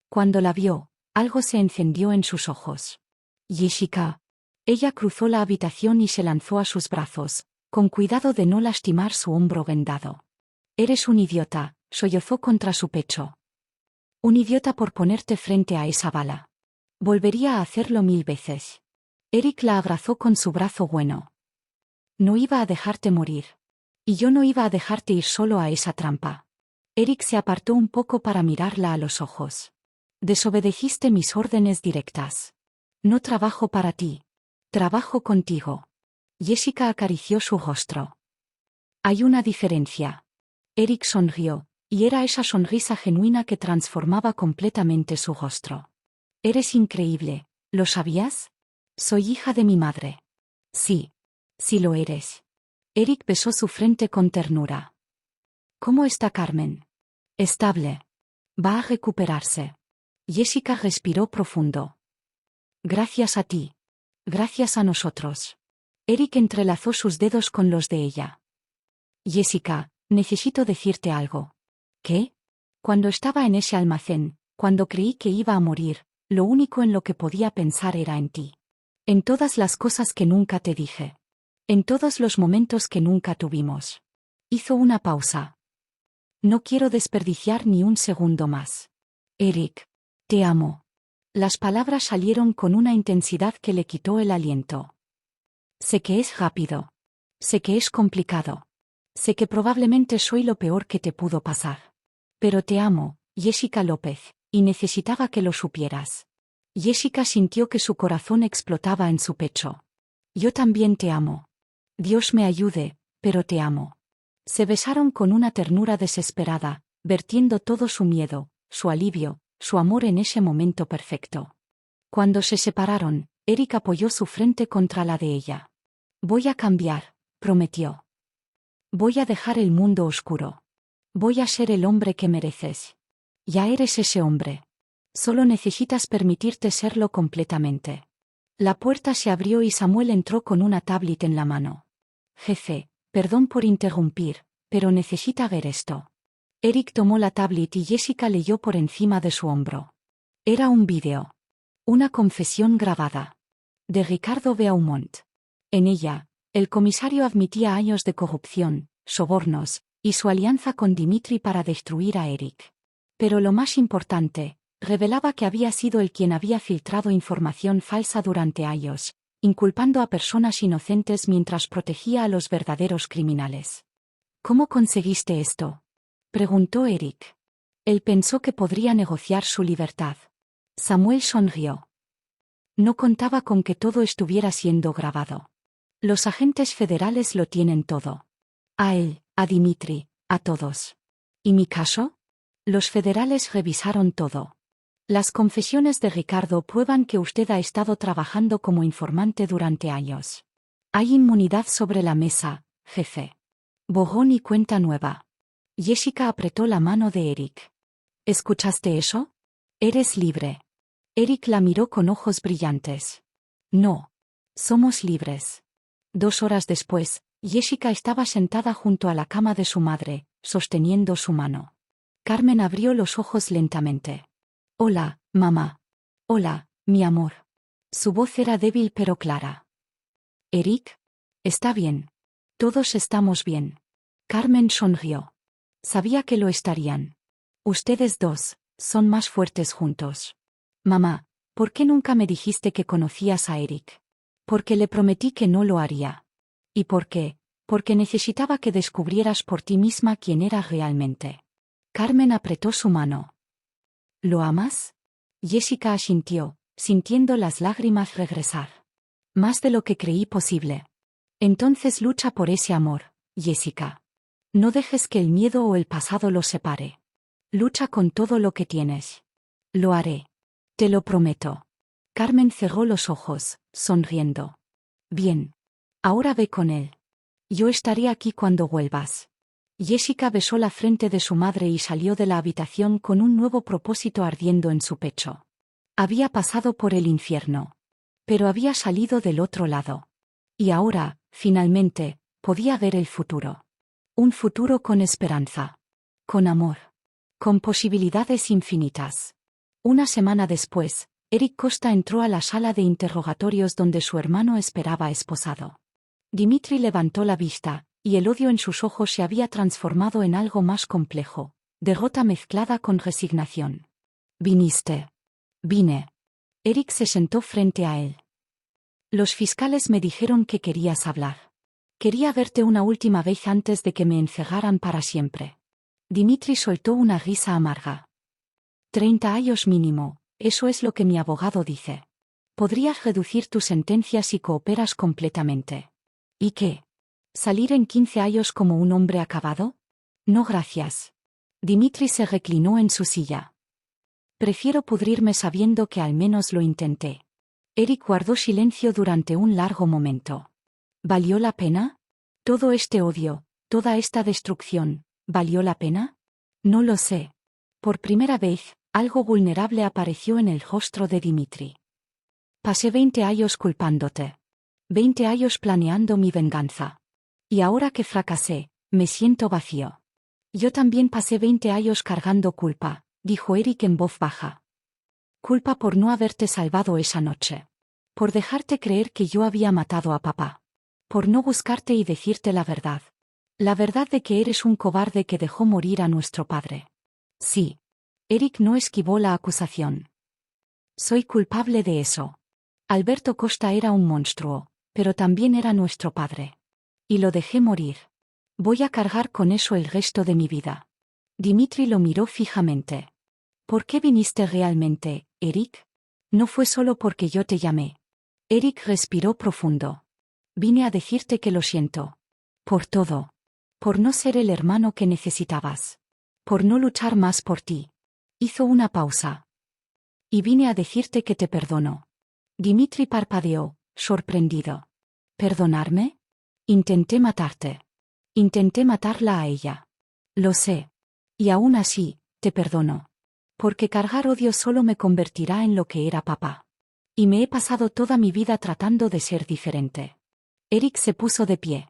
Cuando la vio, algo se encendió en sus ojos. Jessica. Ella cruzó la habitación y se lanzó a sus brazos, con cuidado de no lastimar su hombro vendado. Eres un idiota, sollozó contra su pecho. Un idiota por ponerte frente a esa bala. Volvería a hacerlo 1000 veces. Eric la abrazó con su brazo bueno. No iba a dejarte morir. Y yo no iba a dejarte ir solo a esa trampa. Eric se apartó un poco para mirarla a los ojos. Desobedeciste mis órdenes directas. No trabajo para ti. Trabajo contigo. Jessica acarició su rostro. Hay una diferencia. Eric sonrió, y era esa sonrisa genuina que transformaba completamente su rostro. Eres increíble, ¿lo sabías? Soy hija de mi madre. Sí. Sí lo eres. Eric besó su frente con ternura. ¿Cómo está Carmen? Estable. Va a recuperarse. Jessica respiró profundo. Gracias a ti. Gracias a nosotros. Eric entrelazó sus dedos con los de ella. Jessica, necesito decirte algo. ¿Qué? Cuando estaba en ese almacén, cuando creí que iba a morir, lo único en lo que podía pensar era en ti. En todas las cosas que nunca te dije. En todos los momentos que nunca tuvimos. Hizo una pausa. No quiero desperdiciar ni un segundo más. Eric, te amo. Las palabras salieron con una intensidad que le quitó el aliento. Sé que es rápido. Sé que es complicado. Sé que probablemente soy lo peor que te pudo pasar. Pero te amo, Jessica López, y necesitaba que lo supieras. Jessica sintió que su corazón explotaba en su pecho. Yo también te amo. Dios me ayude, pero te amo. Se besaron con una ternura desesperada, vertiendo todo su miedo, su alivio, su amor en ese momento perfecto. Cuando se separaron, Eric apoyó su frente contra la de ella. Voy a cambiar, prometió. Voy a dejar el mundo oscuro. Voy a ser el hombre que mereces. Ya eres ese hombre. Solo necesitas permitirte serlo completamente. La puerta se abrió y Samuel entró con una tablet en la mano. Jefe, perdón por interrumpir, pero necesita ver esto. Eric tomó la tablet y Jessica leyó por encima de su hombro. Era un vídeo. Una confesión grabada. De Ricardo Beaumont. En ella, el comisario admitía años de corrupción, sobornos, y su alianza con Dimitri para destruir a Eric. Pero lo más importante, revelaba que había sido él quien había filtrado información falsa durante años, inculpando a personas inocentes mientras protegía a los verdaderos criminales. ¿Cómo conseguiste esto?, preguntó Eric. Él pensó que podría negociar su libertad. Samuel sonrió. No contaba con que todo estuviera siendo grabado. Los agentes federales lo tienen todo. A él, a Dimitri, a todos. ¿Y mi caso? Los federales revisaron todo. Las confesiones de Ricardo prueban que usted ha estado trabajando como informante durante años. Hay inmunidad sobre la mesa, jefe. Borrón y cuenta nueva. Jessica apretó la mano de Eric. ¿Escuchaste eso? Eres libre. Eric la miró con ojos brillantes. No. Somos libres. 2 horas después, Jessica estaba sentada junto a la cama de su madre, sosteniendo su mano. Carmen abrió los ojos lentamente. Hola, mamá. Hola, mi amor. Su voz era débil pero clara. Eric. Está bien. Todos estamos bien. Carmen sonrió. Sabía que lo estarían. Ustedes dos son más fuertes juntos. Mamá, ¿por qué nunca me dijiste que conocías a Eric? Porque le prometí que no lo haría. ¿Y por qué? Porque necesitaba que descubrieras por ti misma quién era realmente. Carmen apretó su mano. ¿Lo amas? Jessica asintió, sintiendo las lágrimas regresar. Más de lo que creí posible. Entonces lucha por ese amor, Jessica. No dejes que el miedo o el pasado los separe. Lucha con todo lo que tienes. Lo haré. Te lo prometo. Carmen cerró los ojos, sonriendo. Bien. Ahora ve con él. Yo estaré aquí cuando vuelvas. Jessica besó la frente de su madre y salió de la habitación con un nuevo propósito ardiendo en su pecho. Había pasado por el infierno. Pero había salido del otro lado. Y ahora, finalmente, podía ver el futuro. Un futuro con esperanza. Con amor. Con posibilidades infinitas. Una semana después, Eric Costa entró a la sala de interrogatorios donde su hermano esperaba esposado. Dimitri levantó la vista, y el odio en sus ojos se había transformado en algo más complejo, derrota mezclada con resignación. «Viniste». «Vine». Eric se sentó frente a él. Los fiscales me dijeron que querías hablar. Quería verte una última vez antes de que me encerraran para siempre. Dimitri soltó una risa amarga. 30 años mínimo, eso es lo que mi abogado dice. Podrías reducir tu sentencia si cooperas completamente. ¿Y qué? ¿Salir en 15 años como un hombre acabado? No, gracias. Dimitri se reclinó en su silla. Prefiero pudrirme sabiendo que al menos lo intenté. Eric guardó silencio durante un largo momento. ¿Valió la pena? ¿Todo este odio, toda esta destrucción, valió la pena? No lo sé. Por primera vez, algo vulnerable apareció en el rostro de Dimitri. Pasé 20 años culpándote. 20 años planeando mi venganza. Y ahora que fracasé, me siento vacío. Yo también pasé 20 años cargando culpa, dijo Eric en voz baja. Culpa por no haberte salvado esa noche. Por dejarte creer que yo había matado a papá. Por no buscarte y decirte la verdad. La verdad de que eres un cobarde que dejó morir a nuestro padre. Sí. Eric no esquivó la acusación. Soy culpable de eso. Alberto Costa era un monstruo, pero también era nuestro padre. Y lo dejé morir. Voy a cargar con eso el resto de mi vida. Dimitri lo miró fijamente. ¿Por qué viniste realmente, Eric? No fue solo porque yo te llamé. Eric respiró profundo. Vine a decirte que lo siento. Por todo. Por no ser el hermano que necesitabas. Por no luchar más por ti. Hizo una pausa. Y vine a decirte que te perdono. Dimitri parpadeó, sorprendido. ¿Perdonarme? Intenté matarte. Intenté matarla a ella. Lo sé. Y aún así, te perdono. Porque cargar odio solo me convertirá en lo que era papá. Y me he pasado toda mi vida tratando de ser diferente. Eric se puso de pie.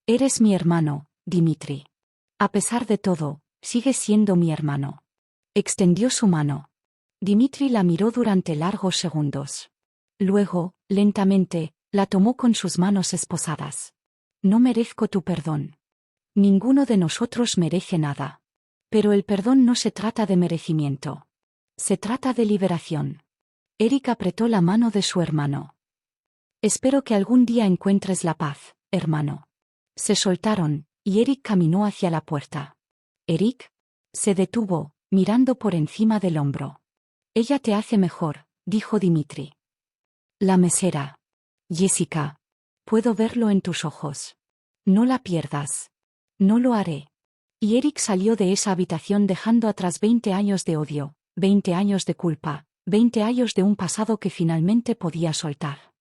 Eres mi hermano, Dimitri. A pesar de todo, sigues siendo mi hermano. Extendió su mano. Dimitri la miró durante largos segundos. Luego, lentamente, la tomó con sus manos esposadas. No merezco tu perdón. Ninguno de nosotros merece nada. Pero el perdón no se trata de merecimiento. Se trata de liberación. Eric apretó la mano de su hermano. Espero que algún día encuentres la paz, hermano. Se soltaron, y Eric caminó hacia la puerta. ¿Eric? Se detuvo, mirando por encima del hombro. Ella te hace mejor, dijo Dimitri. La mesera. Jessica. Puedo verlo en tus ojos. No la pierdas. No lo haré. Y Eric salió de esa habitación dejando atrás 20 años de odio, 20 años de culpa, 20 años de un pasado que finalmente podía soltar.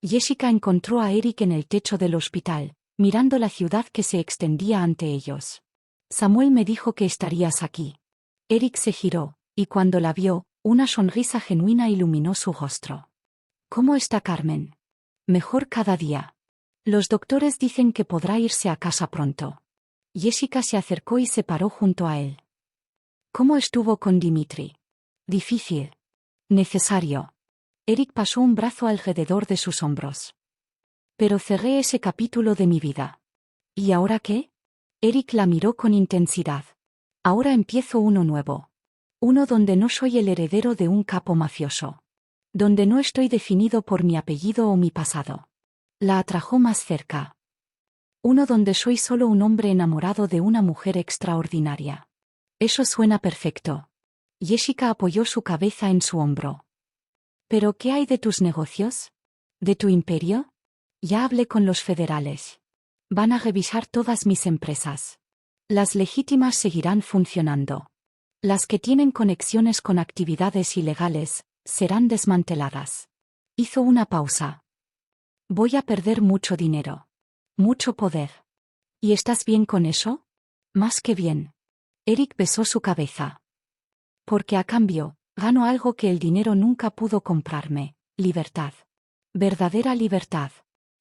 Jessica encontró a Eric en el techo del hospital, mirando la ciudad que se extendía ante ellos. Samuel me dijo que estarías aquí. Eric se giró, y cuando la vio, una sonrisa genuina iluminó su rostro. ¿Cómo está Carmen? Mejor cada día. Los doctores dicen que podrá irse a casa pronto. Jessica se acercó y se paró junto a él. ¿Cómo estuvo con Dimitri? Difícil. Necesario. Eric pasó un brazo alrededor de sus hombros. Pero cerré ese capítulo de mi vida. ¿Y ahora qué? Eric la miró con intensidad. Ahora empiezo uno nuevo. Uno donde no soy el heredero de un capo mafioso. Donde no estoy definido por mi apellido o mi pasado. La atrajo más cerca. Uno donde soy solo un hombre enamorado de una mujer extraordinaria. Eso suena perfecto. Jessica apoyó su cabeza en su hombro. ¿Pero qué hay de tus negocios? ¿De tu imperio? Ya hablé con los federales. Van a revisar todas mis empresas. Las legítimas seguirán funcionando. Las que tienen conexiones con actividades ilegales, serán desmanteladas. Hizo una pausa. Voy a perder mucho dinero. Mucho poder. ¿Y estás bien con eso? Más que bien. Eric besó su cabeza. Porque a cambio, gano algo que el dinero nunca pudo comprarme, libertad. Verdadera libertad.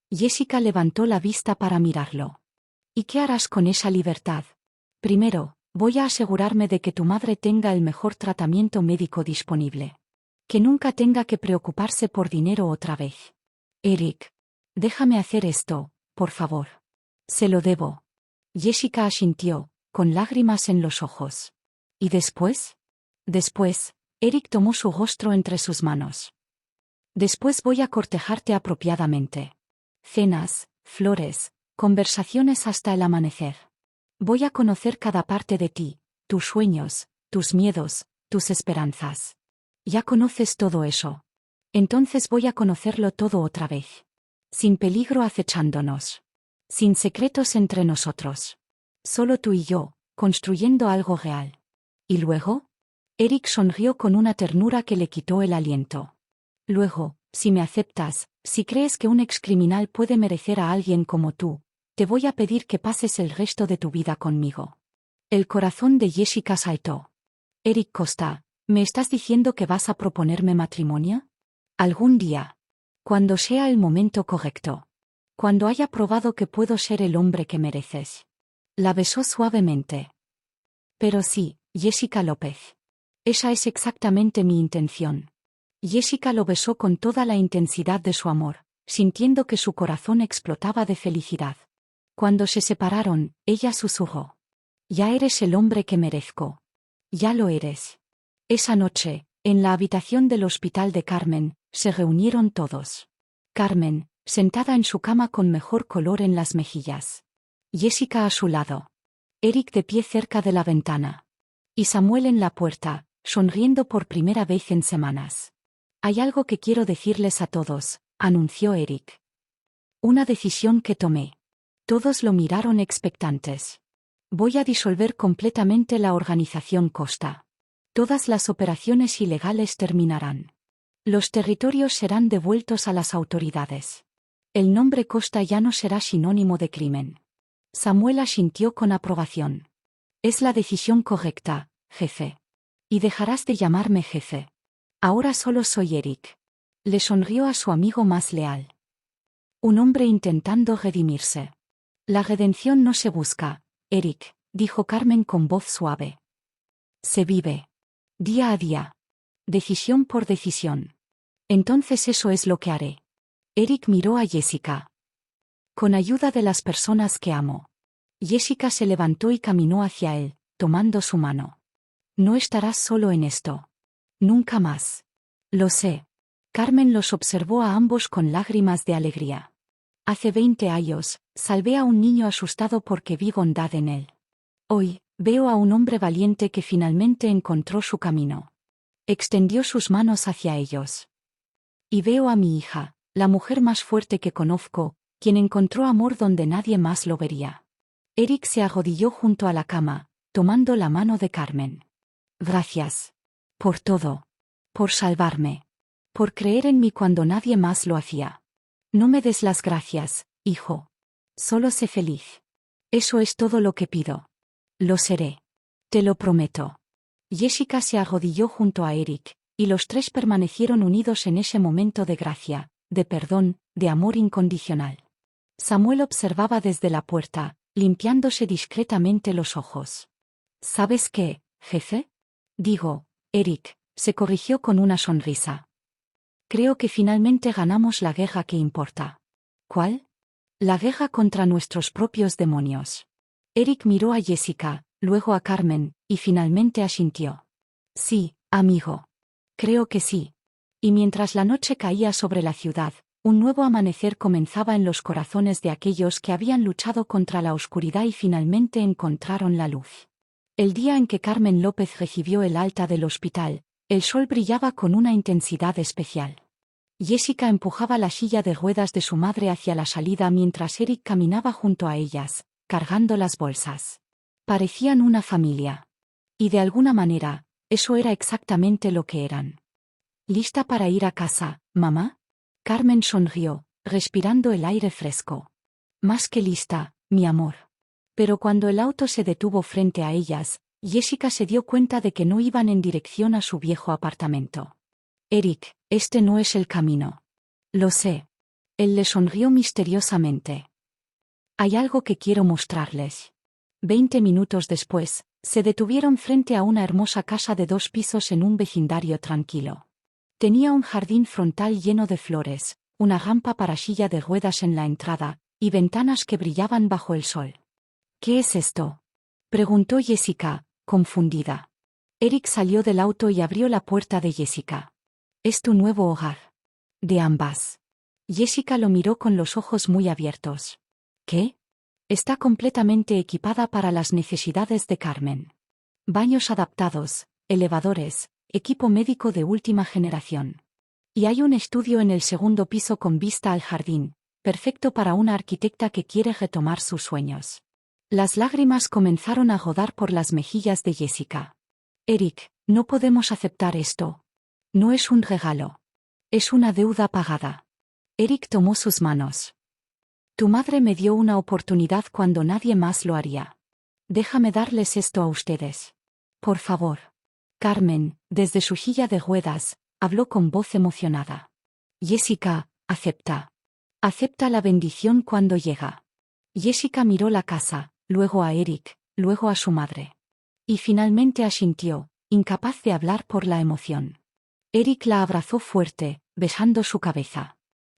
Jessica levantó la vista para mirarlo. ¿Y qué harás con esa libertad? Primero, voy a asegurarme de que tu madre tenga el mejor tratamiento médico disponible. Que nunca tenga que preocuparse por dinero otra vez. Eric. Déjame hacer esto, por favor. Se lo debo. Jessica asintió, con lágrimas en los ojos. ¿Y después? Después, Eric tomó su rostro entre sus manos. Después voy a cortejarte apropiadamente. Cenas, flores, conversaciones hasta el amanecer. Voy a conocer cada parte de ti, tus sueños, tus miedos, tus esperanzas. Ya conoces todo eso. Entonces voy a conocerlo todo otra vez. Sin peligro acechándonos. Sin secretos entre nosotros. Solo tú y yo, construyendo algo real. ¿Y luego? Eric sonrió con una ternura que le quitó el aliento. Luego, si me aceptas, si crees que un excriminal puede merecer a alguien como tú, te voy a pedir que pases el resto de tu vida conmigo. El corazón de Jessica saltó. Eric Costa, ¿me estás diciendo que vas a proponerme matrimonio? Algún día. Cuando sea el momento correcto. Cuando haya probado que puedo ser el hombre que mereces. La besó suavemente. Pero sí, Jessica López. Esa es exactamente mi intención. Jessica lo besó con toda la intensidad de su amor, sintiendo que su corazón explotaba de felicidad. Cuando se separaron, ella susurró. Ya eres el hombre que merezco. Ya lo eres. Esa noche, en la habitación del hospital de Carmen, se reunieron todos. Carmen, sentada en su cama con mejor color en las mejillas. Jessica a su lado. Eric de pie cerca de la ventana. Y Samuel en la puerta, sonriendo por primera vez en semanas. Hay algo que quiero decirles a todos, anunció Eric. Una decisión que tomé. Todos lo miraron expectantes. Voy a disolver completamente la organización Costa. Todas las operaciones ilegales terminarán. Los territorios serán devueltos a las autoridades. El nombre Costa ya no será sinónimo de crimen. Samuel asintió con aprobación. Es la decisión correcta, jefe. Y dejarás de llamarme jefe. Ahora solo soy Eric. Le sonrió a su amigo más leal. Un hombre intentando redimirse. La redención no se busca, Eric, dijo Carmen con voz suave. Se vive. Día a día. Decisión por decisión. Entonces eso es lo que haré. Eric miró a Jessica. Con ayuda de las personas que amo. Jessica se levantó y caminó hacia él, tomando su mano. No estarás solo en esto. Nunca más. Lo sé. Carmen los observó a ambos con lágrimas de alegría. Hace 20 años, salvé a un niño asustado porque vi bondad en él. Hoy, veo a un hombre valiente que finalmente encontró su camino. Extendió sus manos hacia ellos. Y veo a mi hija, la mujer más fuerte que conozco, quien encontró amor donde nadie más lo vería. Eric se arrodilló junto a la cama, tomando la mano de Carmen. Gracias. Por todo. Por salvarme. Por creer en mí cuando nadie más lo hacía. No me des las gracias, hijo. Solo sé feliz. Eso es todo lo que pido. Lo seré. Te lo prometo. Jessica se arrodilló junto a Eric, y los tres permanecieron unidos en ese momento de gracia, de perdón, de amor incondicional. Samuel observaba desde la puerta, limpiándose discretamente los ojos. ¿Sabes qué, jefe? Digo, Eric, se corrigió con una sonrisa. Creo que finalmente ganamos la guerra que importa. ¿Cuál? La guerra contra nuestros propios demonios. Eric miró a Jessica, luego a Carmen, y finalmente asintió. Sí, amigo. Creo que sí. Y mientras la noche caía sobre la ciudad, un nuevo amanecer comenzaba en los corazones de aquellos que habían luchado contra la oscuridad y finalmente encontraron la luz. El día en que Carmen López recibió el alta del hospital, el sol brillaba con una intensidad especial. Jessica empujaba la silla de ruedas de su madre hacia la salida mientras Eric caminaba junto a ellas, cargando las bolsas. Parecían una familia. Y de alguna manera, eso era exactamente lo que eran. ¿Lista para ir a casa, mamá? Carmen sonrió, respirando el aire fresco. Más que lista, mi amor. Pero cuando el auto se detuvo frente a ellas, Jessica se dio cuenta de que no iban en dirección a su viejo apartamento. Eric, este no es el camino. Lo sé. Él le sonrió misteriosamente. Hay algo que quiero mostrarles. 20 minutos después, se detuvieron frente a una hermosa casa de 2 pisos en un vecindario tranquilo. Tenía un jardín frontal lleno de flores, una rampa para silla de ruedas en la entrada, y ventanas que brillaban bajo el sol. ¿Qué es esto? Preguntó Jessica, confundida. Eric salió del auto y abrió la puerta de Jessica. Es tu nuevo hogar. De ambas. Jessica lo miró con los ojos muy abiertos. ¿Qué? Está completamente equipada para las necesidades de Carmen. Baños adaptados, elevadores, equipo médico de última generación. Y hay un estudio en el segundo piso con vista al jardín, perfecto para una arquitecta que quiere retomar sus sueños. Las lágrimas comenzaron a rodar por las mejillas de Jessica. Eric, no podemos aceptar esto. No es un regalo. Es una deuda pagada. Eric tomó sus manos. Tu madre me dio una oportunidad cuando nadie más lo haría. Déjame darles esto a ustedes. Por favor. Carmen, desde su silla de ruedas, habló con voz emocionada. Jessica, acepta. Acepta la bendición cuando llega. Jessica miró la casa, luego a Eric, luego a su madre. Y finalmente asintió, incapaz de hablar por la emoción. Eric la abrazó fuerte, besando su cabeza.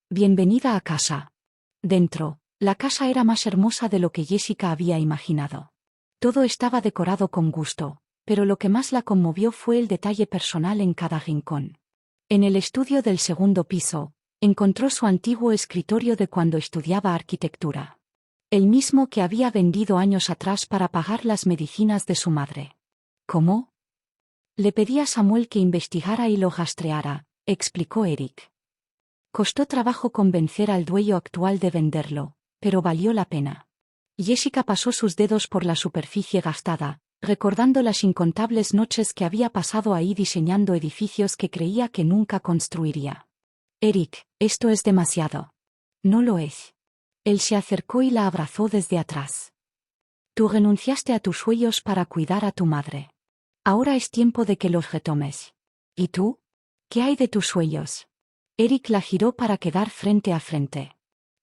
Bienvenida a casa. Dentro, la casa era más hermosa de lo que Jessica había imaginado. Todo estaba decorado con gusto, pero lo que más la conmovió fue el detalle personal en cada rincón. En el estudio del segundo piso, encontró su antiguo escritorio de cuando estudiaba arquitectura. El mismo que había vendido años atrás para pagar las medicinas de su madre. ¿Cómo? Le pedí a Samuel que investigara y lo rastreara, explicó Eric. Costó trabajo convencer al dueño actual de venderlo, pero valió la pena. Jessica pasó sus dedos por la superficie gastada, recordando las incontables noches que había pasado ahí diseñando edificios que creía que nunca construiría. Eric, esto es demasiado. No lo es. Él se acercó y la abrazó desde atrás. Tú renunciaste a tus sueños para cuidar a tu madre. Ahora es tiempo de que los retomes. ¿Y tú? ¿Qué hay de tus sueños? Eric la giró para quedar frente a frente.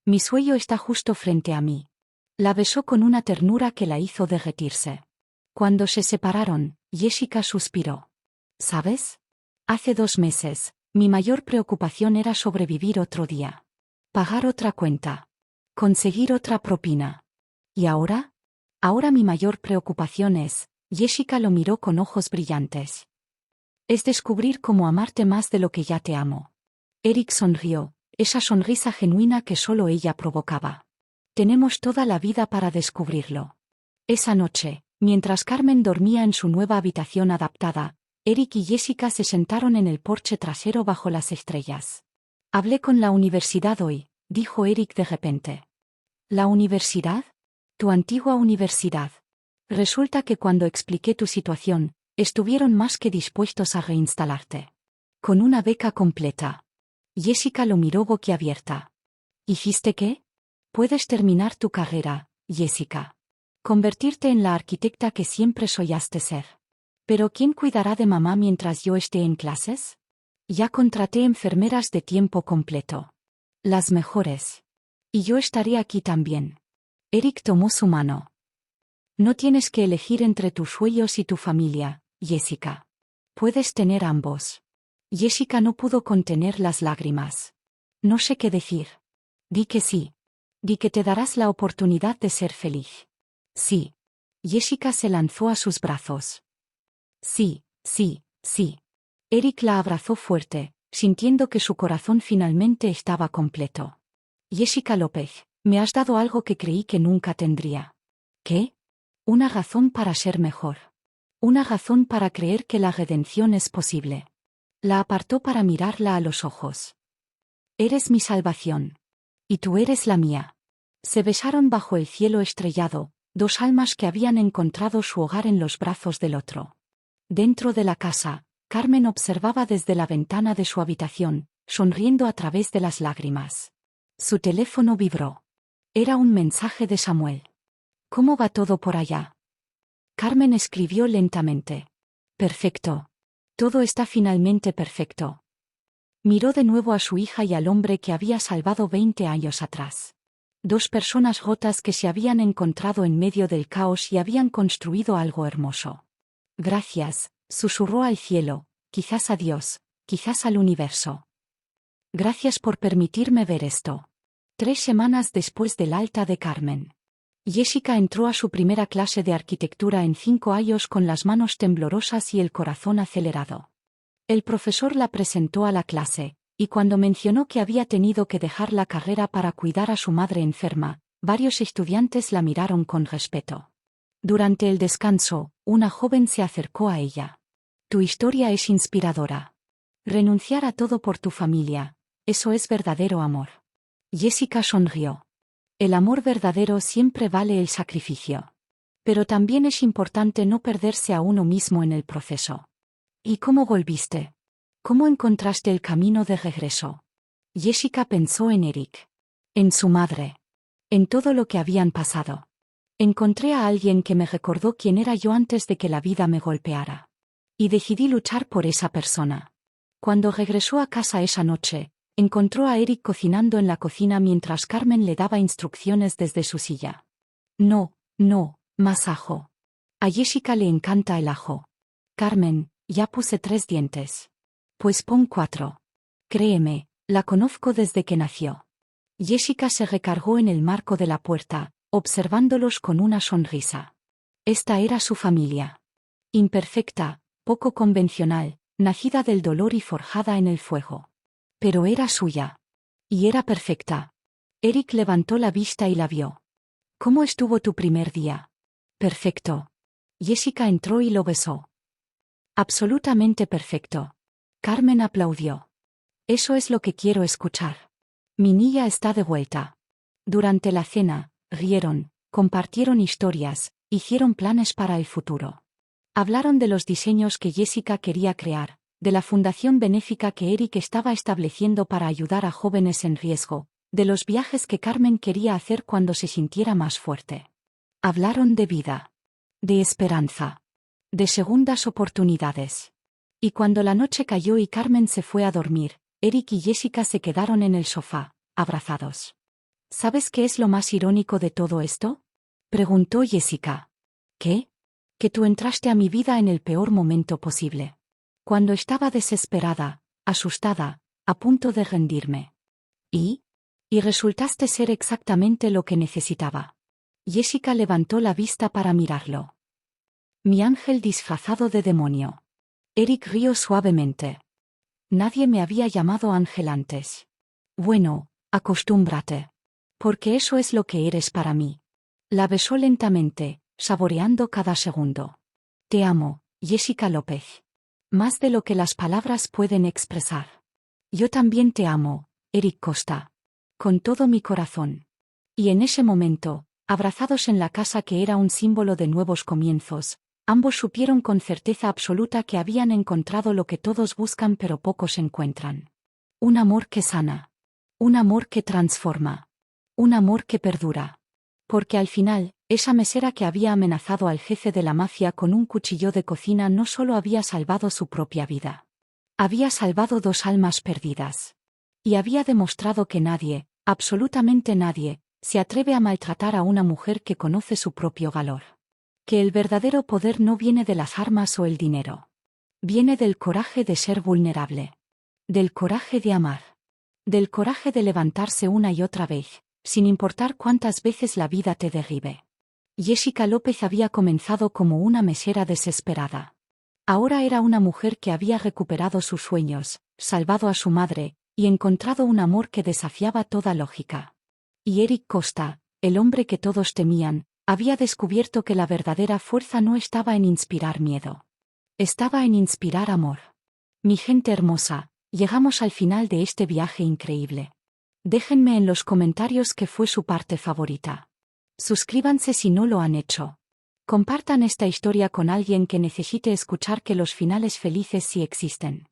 Mi sueño está justo frente a mí. La besó con una ternura que la hizo derretirse. Cuando se separaron, Jessica suspiró. ¿Sabes? Hace 2 meses, mi mayor preocupación era sobrevivir otro día. Pagar otra cuenta. Conseguir otra propina. ¿Y ahora? Ahora mi mayor preocupación es, Jessica lo miró con ojos brillantes. Es descubrir cómo amarte más de lo que ya te amo. Eric sonrió, esa sonrisa genuina que solo ella provocaba. Tenemos toda la vida para descubrirlo. Esa noche, mientras Carmen dormía en su nueva habitación adaptada, Eric y Jessica se sentaron en el porche trasero bajo las estrellas. Hablé con la universidad hoy, dijo Eric de repente. ¿La universidad? Tu antigua universidad. Resulta que cuando expliqué tu situación, estuvieron más que dispuestos a reinstalarte. Con una beca completa. Jessica lo miró boquiabierta. ¿Hiciste qué? Puedes terminar tu carrera, Jessica. Convertirte en la arquitecta que siempre soñaste ser. ¿Pero quién cuidará de mamá mientras yo esté en clases? Ya contraté enfermeras de tiempo completo. Las mejores. Y yo estaré aquí también. Eric tomó su mano. No tienes que elegir entre tus sueños y tu familia, Jessica. Puedes tener ambos. Jessica no pudo contener las lágrimas. No sé qué decir. Di que sí. Di que te darás la oportunidad de ser feliz. Sí. Jessica se lanzó a sus brazos. Sí, sí, sí. Eric la abrazó fuerte, sintiendo que su corazón finalmente estaba completo. Jessica López, me has dado algo que creí que nunca tendría. ¿Qué? Una razón para ser mejor. Una razón para creer que la redención es posible. La apartó para mirarla a los ojos. Eres mi salvación. Y tú eres la mía. Se besaron bajo el cielo estrellado, 2 almas que habían encontrado su hogar en los brazos del otro. Dentro de la casa, Carmen observaba desde la ventana de su habitación, sonriendo a través de las lágrimas. Su teléfono vibró. Era un mensaje de Samuel. ¿Cómo va todo por allá? Carmen escribió lentamente. Perfecto. Todo está finalmente perfecto. Miró de nuevo a su hija y al hombre que había salvado 20 años atrás. 2 personas rotas que se habían encontrado en medio del caos y habían construido algo hermoso. Gracias, susurró al cielo, quizás a Dios, quizás al universo. Gracias por permitirme ver esto. 3 semanas después del alta de Carmen. Jessica entró a su primera clase de arquitectura en 5 años con las manos temblorosas y el corazón acelerado. El profesor la presentó a la clase, Y cuando mencionó que había tenido que dejar la carrera para cuidar a su madre enferma, varios estudiantes la miraron con respeto. Durante el descanso, una joven se acercó a ella. Tu historia es inspiradora. Renunciar a todo por tu familia, eso es verdadero amor. Jessica sonrió. El amor verdadero siempre vale el sacrificio. Pero también es importante no perderse a uno mismo en el proceso. ¿Y cómo volviste? ¿Cómo encontraste el camino de regreso? Jessica pensó en Eric. En su madre. En todo lo que habían pasado. Encontré a alguien que me recordó quién era yo antes de que la vida me golpeara. Y decidí luchar por esa persona. Cuando regresó a casa esa noche, encontró a Eric cocinando en la cocina mientras Carmen le daba instrucciones desde su silla. No, más ajo. A Jessica le encanta el ajo. Carmen, ya puse 3 dientes. Pues pon 4. Créeme, la conozco desde que nació. Jessica se recargó en el marco de la puerta, observándolos con una sonrisa. Esta era su familia. Imperfecta, poco convencional, nacida del dolor y forjada en el fuego. Pero era suya. Y era perfecta. Eric levantó la vista y la vio. ¿Cómo estuvo tu primer día? Perfecto. Jessica entró y lo besó. Absolutamente perfecto. Carmen aplaudió. Eso es lo que quiero escuchar. Mi niña está de vuelta. Durante la cena, rieron, compartieron historias, hicieron planes para el futuro. Hablaron de los diseños que Jessica quería crear, de la fundación benéfica que Eric estaba estableciendo para ayudar a jóvenes en riesgo, de los viajes que Carmen quería hacer cuando se sintiera más fuerte. Hablaron de vida. De esperanza. De segundas oportunidades. Y cuando la noche cayó y Carmen se fue a dormir, Eric y Jessica se quedaron en el sofá, abrazados. ¿Sabes qué es lo más irónico de todo esto? Preguntó Jessica. ¿Qué? Que tú entraste a mi vida en el peor momento posible. Cuando estaba desesperada, asustada, a punto de rendirme. ¿Y? Y resultaste ser exactamente lo que necesitaba. Jessica levantó la vista para mirarlo. Mi ángel disfrazado de demonio. Eric rió suavemente. Nadie me había llamado ángel antes. Bueno, acostúmbrate. Porque eso es lo que eres para mí. La besó lentamente, saboreando cada segundo. Te amo, Jessica López. Más de lo que las palabras pueden expresar. Yo también te amo, Eric Costa. Con todo mi corazón. Y en ese momento, abrazados en la casa que era un símbolo de nuevos comienzos, ambos supieron con certeza absoluta que habían encontrado lo que todos buscan pero pocos encuentran. Un amor que sana. Un amor que transforma. Un amor que perdura. Porque al final, esa mesera que había amenazado al jefe de la mafia con un cuchillo de cocina no solo había salvado su propia vida. Había salvado 2 almas perdidas. Y había demostrado que nadie, absolutamente nadie, se atreve a maltratar a una mujer que conoce su propio valor. Que el verdadero poder no viene de las armas o el dinero. Viene del coraje de ser vulnerable. Del coraje de amar. Del coraje de levantarse una y otra vez, sin importar cuántas veces la vida te derribe. Jessica López había comenzado como una mesera desesperada. Ahora era una mujer que había recuperado sus sueños, salvado a su madre, y encontrado un amor que desafiaba toda lógica. Y Eric Costa, el hombre que todos temían, había descubierto que la verdadera fuerza no estaba en inspirar miedo. Estaba en inspirar amor. Mi gente hermosa, llegamos al final de este viaje increíble. Déjenme en los comentarios qué fue su parte favorita. Suscríbanse si no lo han hecho. Compartan esta historia con alguien que necesite escuchar que los finales felices sí existen.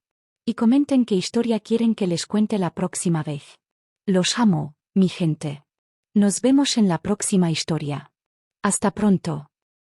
Y comenten qué historia quieren que les cuente la próxima vez. Los amo, mi gente. Nos vemos en la próxima historia. Hasta pronto.